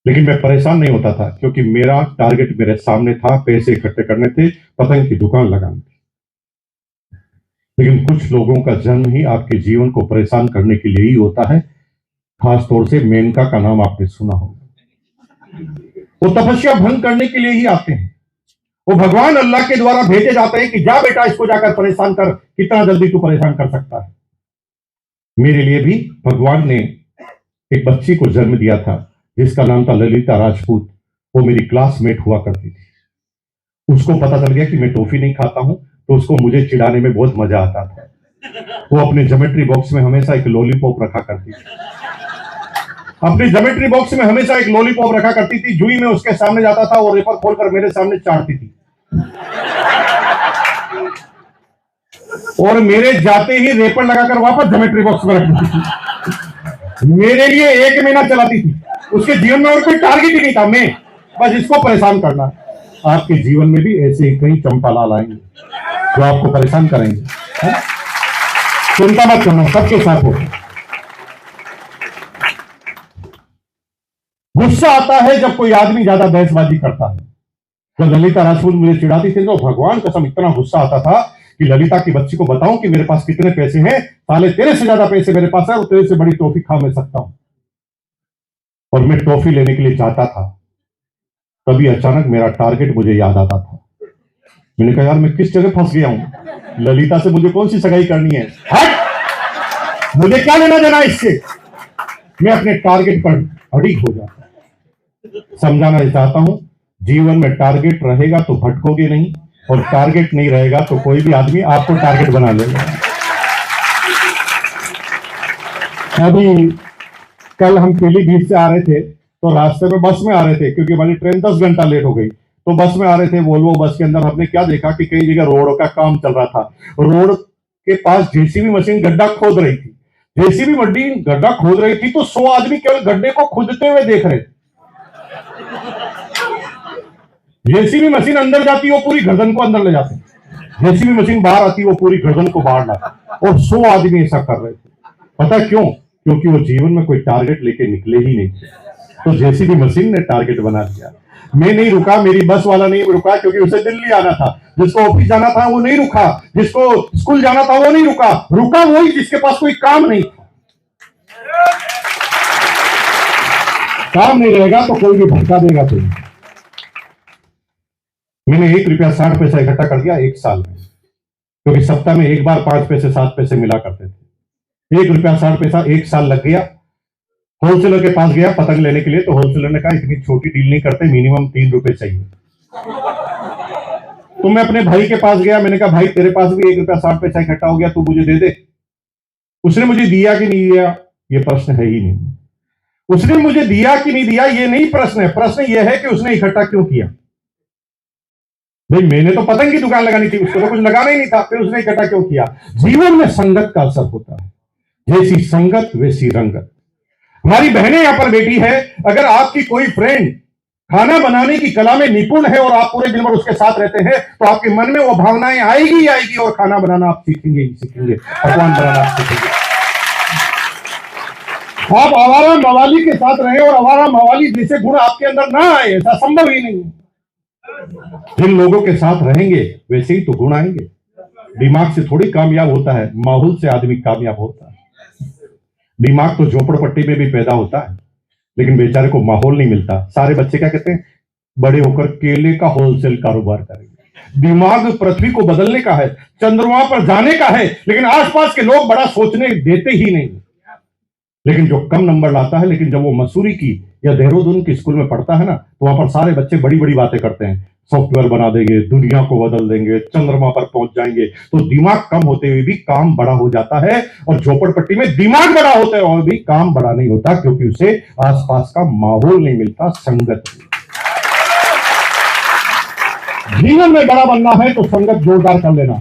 लेकिन मैं परेशान नहीं होता था क्योंकि मेरा टारगेट मेरे सामने था, पैसे इकट्ठे करने थे, पतंग की दुकान लगानी थी। लेकिन कुछ लोगों का जन्म ही आपके जीवन को परेशान करने के लिए ही होता है। खास तौर से मेनका का नाम आपने सुना होगा। वो तपस्या भंग करने के लिए ही आते हैं, वो भगवान अल्लाह के द्वारा भेजे जाते हैं कि जा बेटा इसको जाकर परेशान कर, कितना जल्दी तू परेशान कर सकता है। मेरे लिए भी भगवान ने एक बच्ची को जन्म दिया था जिसका नाम था ललिता राजपूत। वो मेरी क्लासमेट हुआ करती थी। उसको पता चल गया कि मैं टॉफी नहीं खाता हूं तो उसको मुझे चिढ़ाने में बहुत मजा आता था। वो अपने ज्योमेट्री बॉक्स में हमेशा एक लॉलीपॉप रखा करती थी, अपने ज्योमेट्री बॉक्स में हमेशा एक लॉलीपॉप रखा करती थी। जुई में उसके सामने जाता था और रेपर खोलकर मेरे सामने चाटती थी, और मेरे जाते ही रेपर लगाकर वापस ज्योमेट्री बॉक्स में रख देती थी। मेरे लिए 1 महीना चलाती थी, उसके जीवन में और कोई टारगेट ही नहीं था, मैं बस इसको परेशान करना। आपके जीवन में भी ऐसे ही कई चंपालाल आएंगे जो आपको परेशान करेंगे, चिंता मत करना, सबके साथ हो। गुस्सा आता है जब कोई आदमी ज्यादा बहसबाजी करता है। जब ललिता राजपूत मुझे चिढ़ाती थी तो भगवान कसम इतना गुस्सा आता था कि ललिता की बच्ची को बताऊं कि मेरे पास कितने पैसे हैं, साले तेरे से ज्यादा पैसे मेरे पास है और तेरे से बड़ी टॉफी खा मैं सकता हूं। और मैं टॉफी लेने के लिए जाता था, तभी अचानक मेरा टारगेट मुझे याद आता था। मैंने कहा यार मैं किस जगह फंस गया हूं, ललिता से मुझे कौन सी सगाई करनी है, हट, मुझे क्या लेना देना इससे। मैं अपने टारगेट पर अड़िग हो जाता। समझाना चाहता हूं, जीवन में टारगेट रहेगा तो भटकोगे नहीं, और टारगेट नहीं रहेगा तो कोई भी आदमी आपको टारगेट बना लेगा। अभी कल हम पीलीभीत से आ रहे थे तो रास्ते में बस में आ रहे थे, क्योंकि हमारी ट्रेन 10 घंटा लेट हो गई, तो बस में आ रहे थे। वोल्वो बस के अंदर हमने क्या देखा कि कई जगह रोड का काम चल रहा था। रोड के पास जेसीबी मशीन गड्ढा खोद रही थी। जेसीबी मशीन गड्ढा खोद रही थी तो 100 आदमी केवल गड्ढे को खोदते हुए देख रहे थे। जेसीबी मशीन अंदर जाती वो पूरी गर्दन को अंदर ले जाती, जेसीबी मशीन बाहर आती वो पूरी गर्दन को बाहर लाती, और 100 आदमी ऐसा कर रहे थे। पता क्यों? क्योंकि वो जीवन में कोई टारगेट लेके निकले ही नहीं थे, तो जेसीबी मशीन ने टारगेट बना दिया। मैं नहीं रुका, मेरी बस वाला नहीं रुका, क्योंकि उसे दिल्ली आना था। जिसको ऑफिस जाना था वो नहीं रुका, जिसको स्कूल जाना था वो नहीं रुका, रुका वही जिसके पास कोई काम नहीं था। काम नहीं रहेगा तो कोई भी भटका देगा तुम्हें। मैंने ₹1.60 इकट्ठा कर दिया 1 साल में, क्योंकि सप्ताह में एक बार 5 पैसे 7 पैसे मिला करते थे। ₹1.60 1 साल लग गया। होलसेलर के पास गया पतंग लेने के लिए, तो होलसेलर ने कहा इतनी छोटी डील नहीं करते, मिनिमम ₹3 चाहिए। तो मैं अपने भाई के पास गया, मैंने कहा भाई तेरे पास भी ₹1.60 इकट्ठा हो गया, तू मुझे दे दे। उसने मुझे दिया कि नहीं दिया ये प्रश्न है ही नहीं। उसने मुझे दिया कि नहीं दिया ये नहीं प्रश्न है, प्रश्न ये है कि उसने इकट्ठा क्यों किया। भाई मैंने तो पतंग की दुकान लगानी थी, उसको तो कुछ लगाना ही नहीं था, फिर उसने इकट्ठा क्यों किया। जीवन में संगत का असर होता है, जैसी संगत वैसी रंगत। हमारी बहनें यहां पर बैठी है, अगर आपकी कोई फ्रेंड खाना बनाने की कला में निपुण है और आप पूरे दिन भर उसके साथ रहते हैं तो आपके मन में वो भावनाएं आएगी ही आएगी, और खाना बनाना आप सीखेंगे ही सीखेंगे, पकवान बनाना आप सीखेंगे। आप आवारा मवाली के साथ रहे और आवारा मवाली जैसे गुण आपके अंदर ना आए, ऐसा संभव ही नहीं। जिन लोगों के साथ रहेंगे वैसे ही तो गुण आएंगे। दिमाग से थोड़ी कामयाब होता है, माहौल से आदमी कामयाब होता है। दिमाग तो झोपड़पट्टी में भी पैदा होता है, लेकिन बेचारे को माहौल नहीं मिलता। सारे बच्चे क्या कहते हैं, बड़े होकर केले का होलसेल कारोबार करेंगे। दिमाग पृथ्वी को बदलने का है, चंद्रमा पर जाने का है, लेकिन आसपास के लोग बड़ा सोचने देते ही नहीं। लेकिन जो कम नंबर लाता है, लेकिन जब वो मसूरी की या देहरादून की स्कूल में पढ़ता है ना, तो वहां पर सारे बच्चे बड़ी बड़ी बातें करते हैं, सॉफ्टवेयर बना देंगे, दुनिया को बदल देंगे, चंद्रमा पर पहुंच जाएंगे। तो दिमाग कम होते हुए भी काम बड़ा हो जाता है, और झोपड़पट्टी में दिमाग बड़ा होता है और भी काम बड़ा नहीं होता, क्योंकि उसे आसपास का माहौल नहीं मिलता, संगत। जीवन में बड़ा बनना है तो संगत जोरदार कर लेना।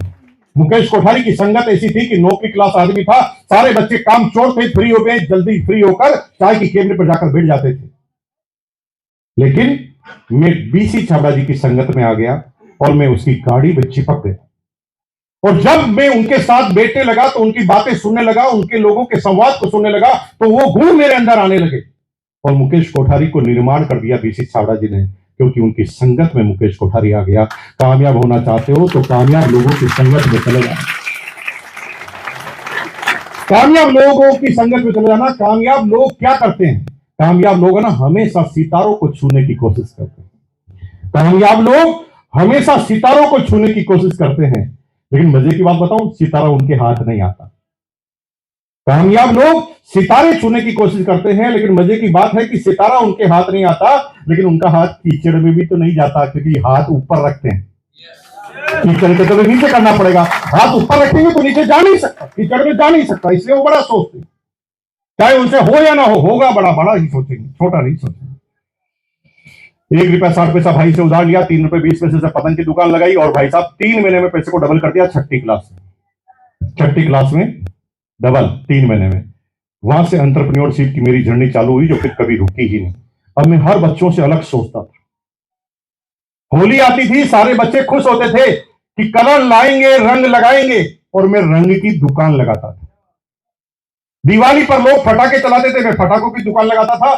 मुकेश कोठारी की संगत ऐसी थी कि 9वीं क्लास आदमी था, सारे बच्चे काम चोर थे, फ्री हो गए, जल्दी फ्री होकर चाय की केबिन पर जाकर बैठ जाते थे। लेकिन मैं बीसी छाबड़ा जी की संगत में आ गया और मैं उसकी गाड़ी में चिपक गया, और जब मैं उनके साथ बैठने लगा तो उनकी बातें सुनने लगा, उनके लोगों के संवाद को सुनने लगा, तो वो गुण मेरे अंदर आने लगे। और मुकेश कोठारी को निर्माण कर दिया बीसी छाबड़ा जी ने, क्योंकि उनकी संगत में मुकेश कोठारी आ गया। कामयाब होना चाहते हो तो कामयाब लोगों की संगत में चले जाना। कामयाब लोगों की संगत में चले जाना। कामयाब लोग क्या करते हैं? कामयाब लोग है ना, हमेशा सितारों को छूने की कोशिश करते हैं। कामयाब लोग हमेशा सितारों को छूने की कोशिश करते हैं, लेकिन मजे की बात बताऊं, सितारा उनके हाथ नहीं आता। कामयाब लोग सितारे छूने की कोशिश करते हैं, लेकिन मजे की बात है कि सितारा उनके हाथ नहीं आता, लेकिन उनका हाथ कीचड़ में भी तो नहीं जाता, क्योंकि हाथ ऊपर रखते हैं। कीचड़ के तो नीचे करना पड़ेगा, हाथ ऊपर रखेंगे तो नीचे जा नहीं सकता, कीचड़ में जा नहीं सकता, इसलिए वो बड़ा सोचते हैं। चाहे उनसे हो या ना हो, होगा बड़ा, बड़ा ही सोचेंगे, छोटा नहीं सोचेंगे। 1 रुपया 60 पैसा भाई से उधार लिया, 3 रुपए 20 पैसे से पतंग की दुकान लगाई, और भाई साहब 3 महीने में पैसे को डबल कर दिया। छठी क्लास में डबल 3 महीने में। वहां से एंटरप्रेन्योरशिप की मेरी जर्नी चालू हुई, जो फिर कभी रुकी ही नहीं। अब मैं हर बच्चों से अलग सोचता था। होली आती थी, सारे बच्चे खुश होते थे कि कलर लाएंगे, रंग लगाएंगे, और मैं रंग की दुकान लगाता था। दिवाली पर लोग पटाखे चलाते थे, मैं पटाखों की दुकान लगाता था।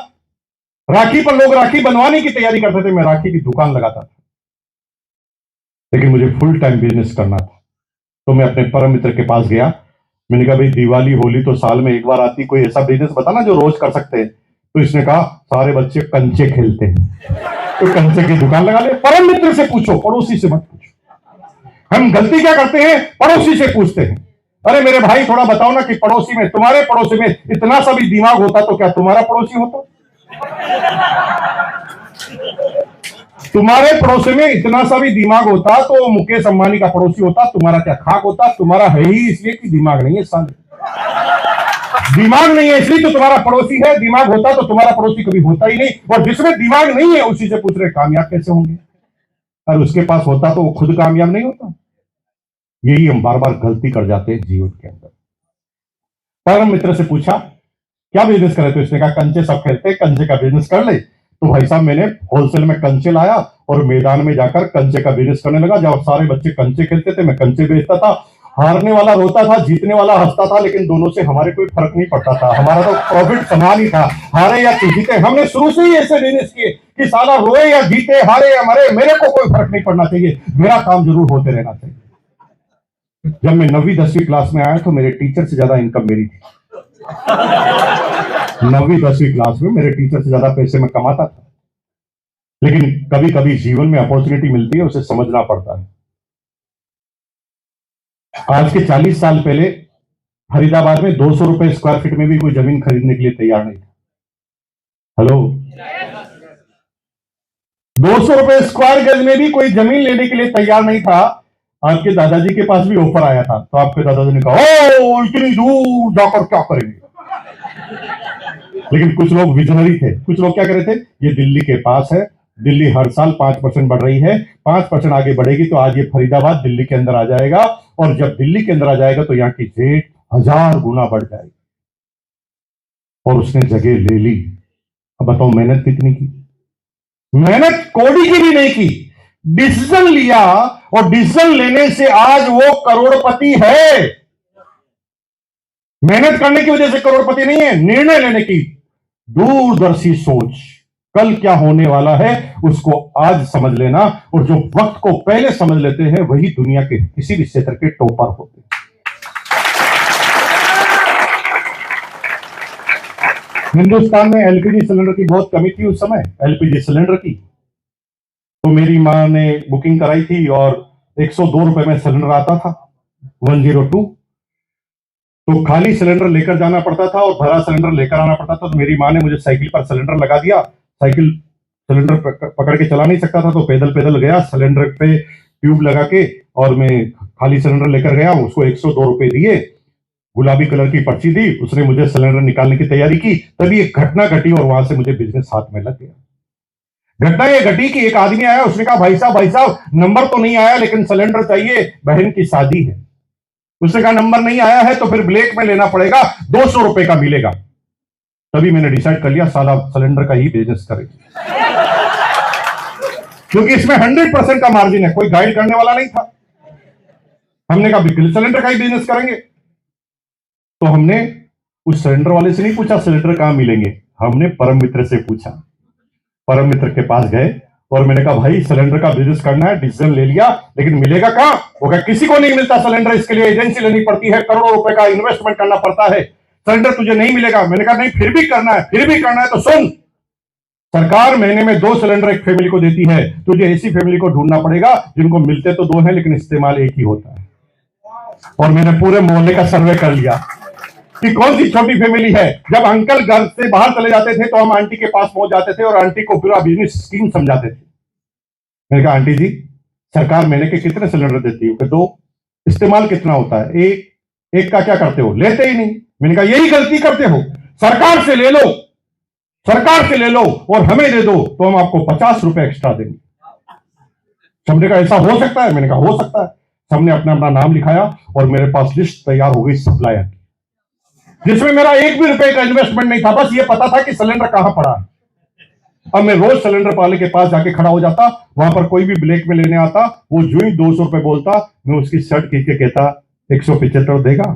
राखी पर लोग राखी बनवाने की तैयारी करते थे, मैं राखी की दुकान लगाता था। लेकिन मुझे फुल टाइम बिजनेस करना था, तो मैं अपने परम मित्र के पास गया। मैंने कहा, भाई दिवाली होली तो साल में एक बार आती, कोई ऐसा बिजनेस बताना जो रोज कर सकते हैं। तो इसने कहा, सारे बच्चे कंचे खेलते हैं, तो कंचे की दुकान लगा ले। परम मित्र से पूछो, पड़ोसी से मत पूछो। हम गलती क्या करते हैं, पड़ोसी से पूछते हैं। अरे मेरे भाई, थोड़ा बताओ ना कि पड़ोसी में, तुम्हारे पड़ोसी में इतना सा भी दिमाग होता तो क्या तुम्हारा पड़ोसी होता? तुम्हारे पड़ोसी में इतना सा भी दिमाग होता तो मुकेश अंबानी का पड़ोसी होता। तुम्हारा क्या खाक होता? तुम्हारा है ही इसलिए कि दिमाग नहीं है। साले दिमाग नहीं है इसलिए तो तुम्हारा पड़ोसी है। दिमाग होता तो तुम्हारा पड़ोसी कभी होता ही नहीं। और जिसमें दिमाग नहीं है उसी से पूछ रहे कामयाब कैसे होंगे, और उसके पास होता तो वो खुद कामयाब नहीं होता। यही हम बार बार गलती कर जाते हैं जीवन के अंदर। परम मित्र से पूछा, क्या बिजनेस करे? तो इसने कहा, कंचे सब खेलते, कंचे का बिजनेस कर ले। तो भाई साहब, मैंने होलसेल में कंचे लाया और मैदान में जाकर कंचे का बिजनेस करने लगा। जब सारे बच्चे कंचे खेलते थे, मैं कंचे बेचता था। हारने वाला रोता था, जीतने वाला हंसता था, लेकिन दोनों से हमारे कोई फर्क नहीं पड़ता था। हमारा तो प्रॉफिट समान ही था, हारे या जीते। हमने शुरू से ही ऐसे बिजनेस किए कि साला रोए या जीते, हारे या मरे, मेरे को कोई फर्क नहीं पड़ना चाहिए, मेरा काम जरूर होते रहना चाहिए। जब मैं 9वीं 10वीं क्लास में आया तो मेरे टीचर से ज्यादा इनकम मेरी थी। 9वीं 10वीं क्लास में मेरे टीचर से ज्यादा पैसे मैं कमाता था। लेकिन कभी कभी जीवन में अपॉर्चुनिटी मिलती है, उसे समझना पड़ता है। आज के 40 साल पहले फरीदाबाद में 200 रुपए स्क्वायर फीट में भी कोई जमीन खरीदने के लिए तैयार नहीं था। हेलो, 200 रुपए स्क्वायर गज में भी कोई जमीन लेने के लिए तैयार नहीं था। आपके दादाजी के पास भी ऑफर आया था, तो आपके दादाजी ने कहा, ओ इतनी दूर जाकर क्या करेंगे। लेकिन कुछ लोग विजनरी थे। कुछ लोग क्या कर रहे थे, ये दिल्ली के पास है, दिल्ली हर साल 5% बढ़ रही है, 5% आगे बढ़ेगी तो आज ये फरीदाबाद दिल्ली के अंदर आ जाएगा, और जब दिल्ली के अंदर आ जाएगा तो यहाँ की रेट 1000 गुना बढ़ जाएगी। और उसने जगह ले ली। अब बताओ मेहनत कितनी की? मेहनत कौड़ी की भी नहीं की, डिसीजन लिया, और डिसीजन लेने से आज वो करोड़पति है। मेहनत करने की वजह से करोड़पति नहीं है, निर्णय लेने की दूरदर्शी सोच। कल क्या होने वाला है उसको आज समझ लेना, और जो वक्त को पहले समझ लेते हैं वही दुनिया के किसी भी क्षेत्र के टॉपर होते हैं। हिंदुस्तान में एलपीजी सिलेंडर की बहुत कमी थी उस समय, एलपीजी सिलेंडर की। तो मेरी मां ने बुकिंग कराई थी और 102 रुपए में सिलेंडर आता था, 102। तो खाली सिलेंडर लेकर जाना पड़ता था और भरा सिलेंडर लेकर आना पड़ता था। तो मेरी मां ने मुझे साइकिल पर सिलेंडर लगा दिया। साइकिल सिलेंडर पकड़ के चला नहीं सकता था, तो पैदल पैदल गया सिलेंडर पे ट्यूब लगा के, और मैं खाली सिलेंडर लेकर गया। उसको 102 रुपए दिए, गुलाबी कलर की पर्ची दी, उसने मुझे सिलेंडर निकालने की तैयारी की। तभी एक घटना घटी और वहां से मुझे बिजनेस हाथ में लग गया। घटना ये घटी कि एक आदमी आया, उसने कहा भाई साहब नंबर तो नहीं आया लेकिन सिलेंडर चाहिए, बहन की शादी है। उसने कहा नंबर नहीं आया है तो फिर ब्लैक में लेना पड़ेगा, 200 रुपए का मिलेगा। तभी मैंने डिसाइड कर लिया साला सिलेंडर का ही बिजनेस करें, क्योंकि इसमें 100% का मार्जिन है, कोई गाइड करने वाला नहीं था। हमने कहा बिल्कुल सिलेंडर का ही बिजनेस करेंगे। तो हमने उस सिलेंडर वाले से नहीं पूछा सिलेंडर कहां मिलेंगे, हमने परम मित्र से पूछा। परम मित्र के पास गए और मैंने कहा भाई सिलेंडर का बिजनेस करना है, डिसीजन ले लिया, लेकिन मिलेगा कहां? वो कहा किसी को नहीं मिलता सिलेंडर, इसके लिए एजेंसी लेनी पड़ती है, करोड़ों रुपए का इन्वेस्टमेंट करना पड़ता है, सिलेंडर तुझे नहीं मिलेगा। मैंने कहा नहीं फिर भी करना है तो सुन, सरकार महीने में 2 सिलेंडर एक फैमिली को देती है, तुझे ऐसी फैमिली को ढूंढना पड़ेगा जिनको मिलते तो 2 हैं लेकिन इस्तेमाल एक ही होता है। और मैंने पूरे मोहल्ले का सर्वे कर लिया कि कौन सी छोटी फैमिली है। जब अंकल घर से बाहर चले जाते थे तो हम आंटी के पास पहुंच जाते थे और आंटी को पूरा बिजनेस स्कीम समझाते थे। मैंने कहा आंटी जी सरकार महीने के कितने सिलेंडर देती है? 2। इस्तेमाल कितना होता है? एक का क्या करते हो? लेते ही नहीं। मैंने कहा यही गलती करते हो, सरकार से ले लो और हमें दे दो तो हम आपको 50 रुपए एक्स्ट्रा देंगे। सबने कहा ऐसा हो सकता है? मैंने कहा हो सकता है। सबने अपना अपना नाम लिखाया और मेरे पास लिस्ट तैयार हो गई सप्लायर की, जिसमें मेरा 1 भी रुपए का इन्वेस्टमेंट नहीं था, बस ये पता था कि सिलेंडर कहां पड़ा है। अब मैं रोज सिलेंडर वाले के पास जाके खड़ा हो जाता, वहां पर कोई भी ब्लैक में लेने आता, वो जो ही 200 रुपए बोलता, मैं उसकी शर्ट खींच के कहता 175 देगा,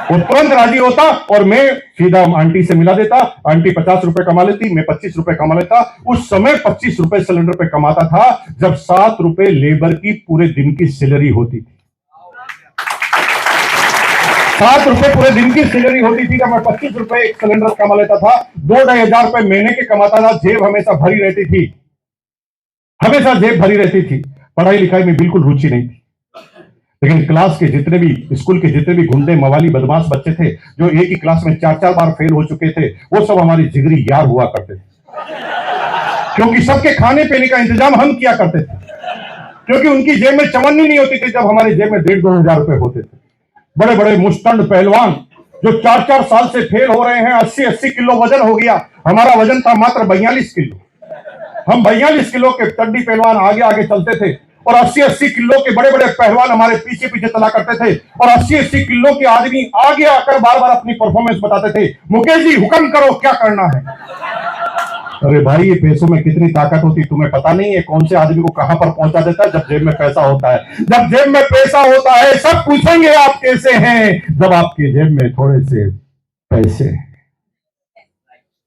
वो तुरंत राजी होता और मैं सीधा आंटी से मिला देता। आंटी 50 रुपए कमा लेती, मैं 25 रुपए कमा लेता। उस समय 25 रुपए सिलेंडर पे कमाता था, जब 7 रुपए लेबर की पूरे दिन की सैलरी होती थी। 7 रुपए पूरे दिन की सैलरी होती थी, जब मैं 25 रुपए एक सिलेंडर कमा लेता था। 2-2,500 रुपए महीने के कमाता था। जेब हमेशा भरी रहती थी, हमेशा जेब भरी रहती थी। पढ़ाई लिखाई में बिल्कुल रुचि नहीं थी, लेकिन क्लास के जितने भी, स्कूल के जितने भी गुंडे मवाली बदमाश बच्चे थे जो एक ही क्लास में 4-4 बार फेल हो चुके थे, वो सब हमारी जिगरी यार हुआ करते थे, क्योंकि सबके खाने पीने का इंतजाम हम किया करते थे, क्योंकि उनकी जेब में चवन्नी नहीं होती थी जब हमारी जेब में 1,500-2,000 रुपए होते थे। बड़े बड़े मुस्तंड पहलवान जो 4-4 साल से फेल हो रहे हैं, 80-80 किलो वजन हो गया। हमारा वजन था मात्र 42 किलो। हम 42 किलो के चड्डी पहलवान आगे आगे चलते थे और 80-80 किलो के बड़े बड़े पहलवान हमारे पीछे पीछे चला करते थे। और 80-80 किलो के आदमी आगे आकर बार बार अपनी परफॉर्मेंस बताते थे, मुकेश जी हुक्म करो क्या करना है। अरे भाई ये पैसों में कितनी ताकत होती तुम्हें पता नहीं है, कौन से आदमी को कहां पर पहुंचा देता है जब जेब में पैसा होता है। जब जेब में पैसा होता है सब पूछेंगे आप कैसे हैं, जब आपके जेब में थोड़े से पैसे,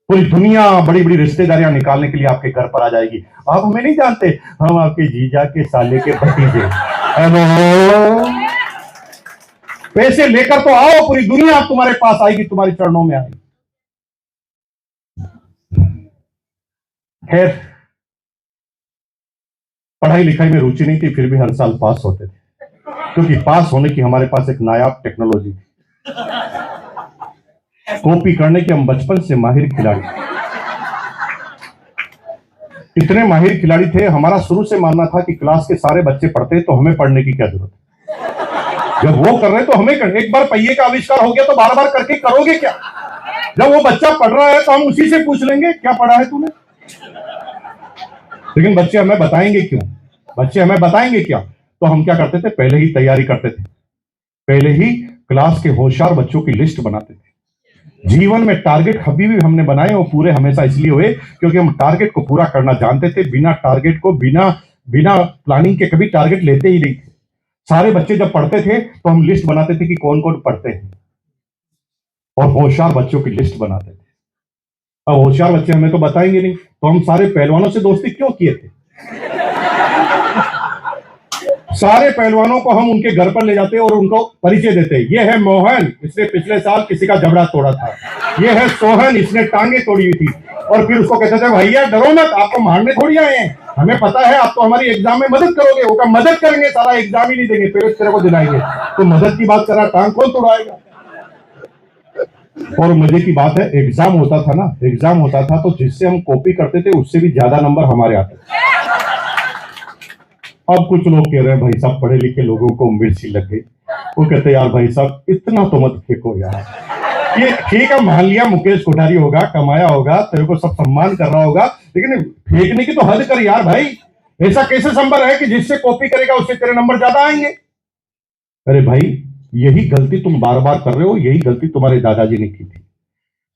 पूरी दुनिया बड़ी बड़ी रिश्तेदारियां निकालने के लिए आपके घर पर आ जाएगी। आप हमें नहीं जानते, हम आपके जीजा के साले के भतीजे। हेलो, पैसे लेकर तो आओ, पूरी दुनिया तुम्हारे पास आएगी, तुम्हारे चरणों में आएगी। खैर पढ़ाई लिखाई में रुचि नहीं थी, फिर भी हर साल पास होते थे, क्योंकि पास होने की हमारे पास एक नायाब टेक्नोलॉजी थी। कॉपी करने के हम बचपन से माहिर खिलाड़ी, इतने माहिर खिलाड़ी थे, हमारा शुरू से मानना था कि क्लास के सारे बच्चे पढ़ते तो हमें पढ़ने की क्या जरूरत है, जब वो कर रहे तो हमें करने। एक बार पहिए का आविष्कार हो गया तो बार बार करके करोगे क्या? जब वो बच्चा पढ़ रहा है तो हम उसी से पूछ लेंगे क्या पढ़ा है तूने। लेकिन बच्चे हमें बताएंगे क्यों? बच्चे हमें बताएंगे क्या? तो हम क्या करते थे, पहले ही तैयारी करते थे, पहले ही क्लास के होशियार बच्चों की लिस्ट बनाते थे। जीवन में टारगेट कभी भी हमने बनाए और पूरे हमेशा इसलिए हुए क्योंकि हम टारगेट को पूरा करना जानते थे। बिना टारगेट को, बिना प्लानिंग के कभी टारगेट लेते ही नहीं थे। सारे बच्चे जब पढ़ते थे तो हम लिस्ट बनाते थे कि कौन कौन पढ़ते हैं और होशियार बच्चों की लिस्ट बनाते थे। अब होशियार बच्चे हमें तो बताएंगे नहीं, तो हम सारे पहलवानों से दोस्ती क्यों किए थे? सारे पहलवानों को हम उनके घर पर ले जाते और उनको परिचय देते। ये है मोहन, इसने पिछले साल किसी का जबड़ा तोड़ा था। ये है सोहन, इसने टांगे तोड़ी हुई थी। और फिर उसको कहते थे भैया डरो मत, आपको मारने थोड़ी आए हैं, हमें पता है आप तो हमारी एग्जाम में मदद करोगे। वो कहा मदद करेंगे, सारा एग्जाम ही नहीं देंगे, फिर तेरे को दिलाएंगे। तो मदद की बात कर रहा, टांग कौन तोड़ाएगा? और मजे की बात है, एग्जाम होता था ना, एग्जाम होता था तो जिससे हम कॉपी करते थे उससे भी ज्यादा नंबर हमारे आते थे। अब कुछ लोग कह रहे हैं भाई साहब पढ़े लिखे लोगों को मिर्ची लग गई। वो कहते यार भाई साहब इतना तो मत फेंको यार, ये ठीक है, मान लिया मुकेश कोठारी होगा, कमाया होगा, तेरे को सब सम्मान कर रहा होगा, लेकिन फेंकने की तो हद कर यार भाई। ऐसा कैसे संभव है कि जिससे कॉपी करेगा उससे तेरे नंबर ज्यादा आएंगे? अरे भाई, यही गलती तुम बार बार कर रहे हो, यही गलती तुम्हारे दादाजी ने की थी।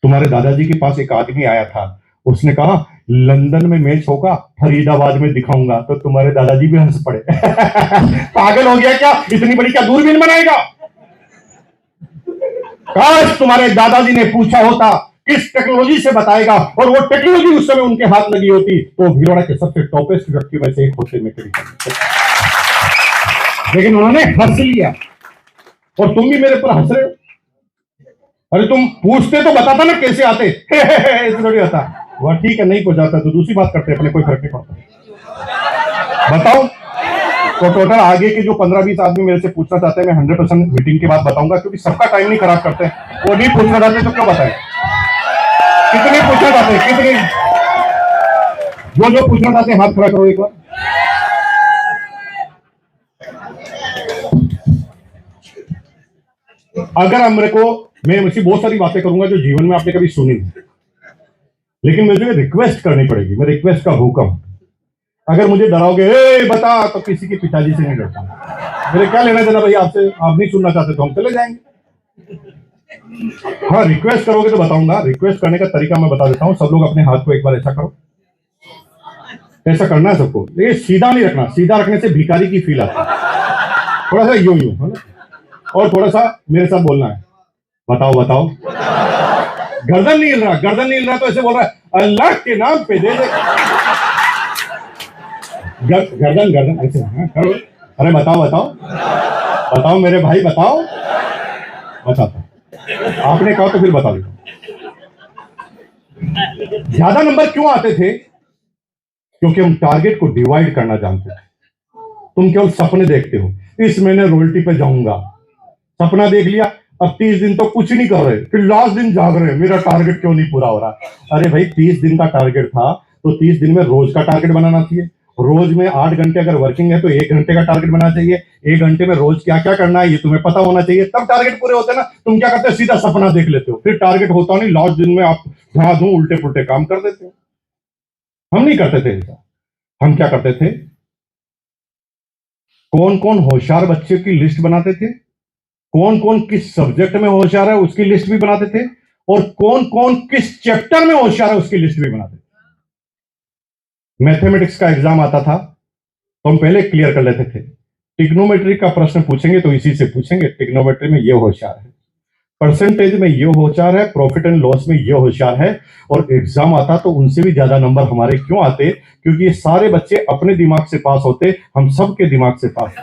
तुम्हारे दादाजी के पास एक आदमी आया था, उसने कहा लंदन में मैच होगा, फरीदाबाद में दिखाऊंगा, तो तुम्हारे दादाजी भी हंस पड़े। पागल हो गया क्या? इतनी बड़ी क्या दूरबीन बनाएगा? काश तुम्हारे दादाजी ने पूछा होता किस टेक्नोलॉजी से बताएगा, और वो टेक्नोलॉजी उस समय उनके हाथ लगी होती, तो भीलवाड़ा के सबसे टॉपेस्ट व्यक्ति में से एक होते में करीब। लेकिन उन्होंने हंस लिया, और तुम भी मेरे पर हंस रहे हो। अरे तुम पूछते तो बताता ना कैसे आते। ऐसे थोड़ी आता। वह ठीक है, नहीं को जाता तो दूसरी बात करते, अपने कोई फर्क नहीं पड़ता। बताओ तो टोटल आगे के जो 15-20 आदमी मेरे से पूछना चाहते हैं, मैं 100% मीटिंग के बाद बताऊंगा, क्योंकि सबका टाइम नहीं खराब करते हैं। वो नहीं पूछना चाहते तो क्यों बताएं? कितने पूछना चाहते हैं? कितने? जो पूछना चाहते हैं हाथ खड़ा करो एक बार। अगर मेरे को, मैं ऐसी बहुत सारी बातें करूंगा जो जीवन में आपने कभी सुनी नहीं, लेकिन मुझे रिक्वेस्ट करनी पड़ेगी। मैं रिक्वेस्ट का हुक्म, अगर मुझे डराओगे ए बता, तो किसी के पिताजी से नहीं डरता। मेरे क्या लेना देना भाई आपसे? आप नहीं सुनना चाहते तो हम चले जाएंगे। हाँ, रिक्वेस्ट करोगे तो बताऊंगा। रिक्वेस्ट करने का तरीका मैं बता देता हूं। सब लोग अपने हाथ को एक बार ऐसा करो, ऐसा करना है सबको। ये सीधा नहीं रखना, सीधा रखने से भिखारी की फील आती है। थोड़ा सा यूं यूं, है ना? और थोड़ा सा मेरे साथ बोलना है, बताओ बताओ। गर्दन नहीं हिल रहा, गर्दन नहीं हिल रहा तो ऐसे बोल रहा है अल्लाह के नाम पे दे दे। गर्दन गर्दन ऐसे, हाँ करो। अरे बताओ बताओ बताओ मेरे भाई, बताओ। बताता आपने कहा तो फिर बता देता। ज्यादा नंबर क्यों आते थे? क्योंकि हम टारगेट को डिवाइड करना जानते थे। तुम केवल सपने देखते हो, इस महीने रॉयल्टी पे जाऊंगा, सपना देख लिया, अब 30 दिन तो कुछ नहीं कर रहे, फिर लास्ट दिन जाग रहे, मेरा टारगेट क्यों नहीं पूरा हो रहा? अरे भाई 30 दिन का टारगेट था, तो 30 दिन में रोज का टारगेट बनाना चाहिए। रोज में 8 घंटे अगर वर्किंग है तो 1 घंटे का टारगेट बनाना चाहिए। 1 घंटे में रोज क्या क्या करना है ये तुम्हें पता होना चाहिए, तब टारगेट पूरे होते हैं ना। तुम क्या करते हो? सीधा सपना देख लेते हो, फिर टारगेट होता नहीं, लास्ट दिन में आप जहां धूं उल्टे पुल्टे काम कर देते हो। हम नहीं करते थे ऐसा। हम क्या करते थे? कौन कौन होशियार बच्चे की लिस्ट बनाते थे, कौन कौन किस सब्जेक्ट में होशियार है उसकी लिस्ट भी बनाते थे, और कौन कौन किस चैप्टर में होशियार है उसकी लिस्ट भी बनाते थे। मैथमेटिक्स का एग्जाम आता था तो हम पहले क्लियर कर लेते थे। ट्रिग्नोमेट्री का प्रश्न पूछेंगे तो इसी से पूछेंगे, ट्रिग्नोमेट्री में ये होशियार है, परसेंटेज में ये होशियार है, प्रॉफिट एंड लॉस में ये होशियार है। और एग्जाम आता तो उनसे भी ज्यादा नंबर हमारे क्यों आते? क्योंकि ये सारे बच्चे अपने दिमाग से पास होते, हम सबके दिमाग से पास।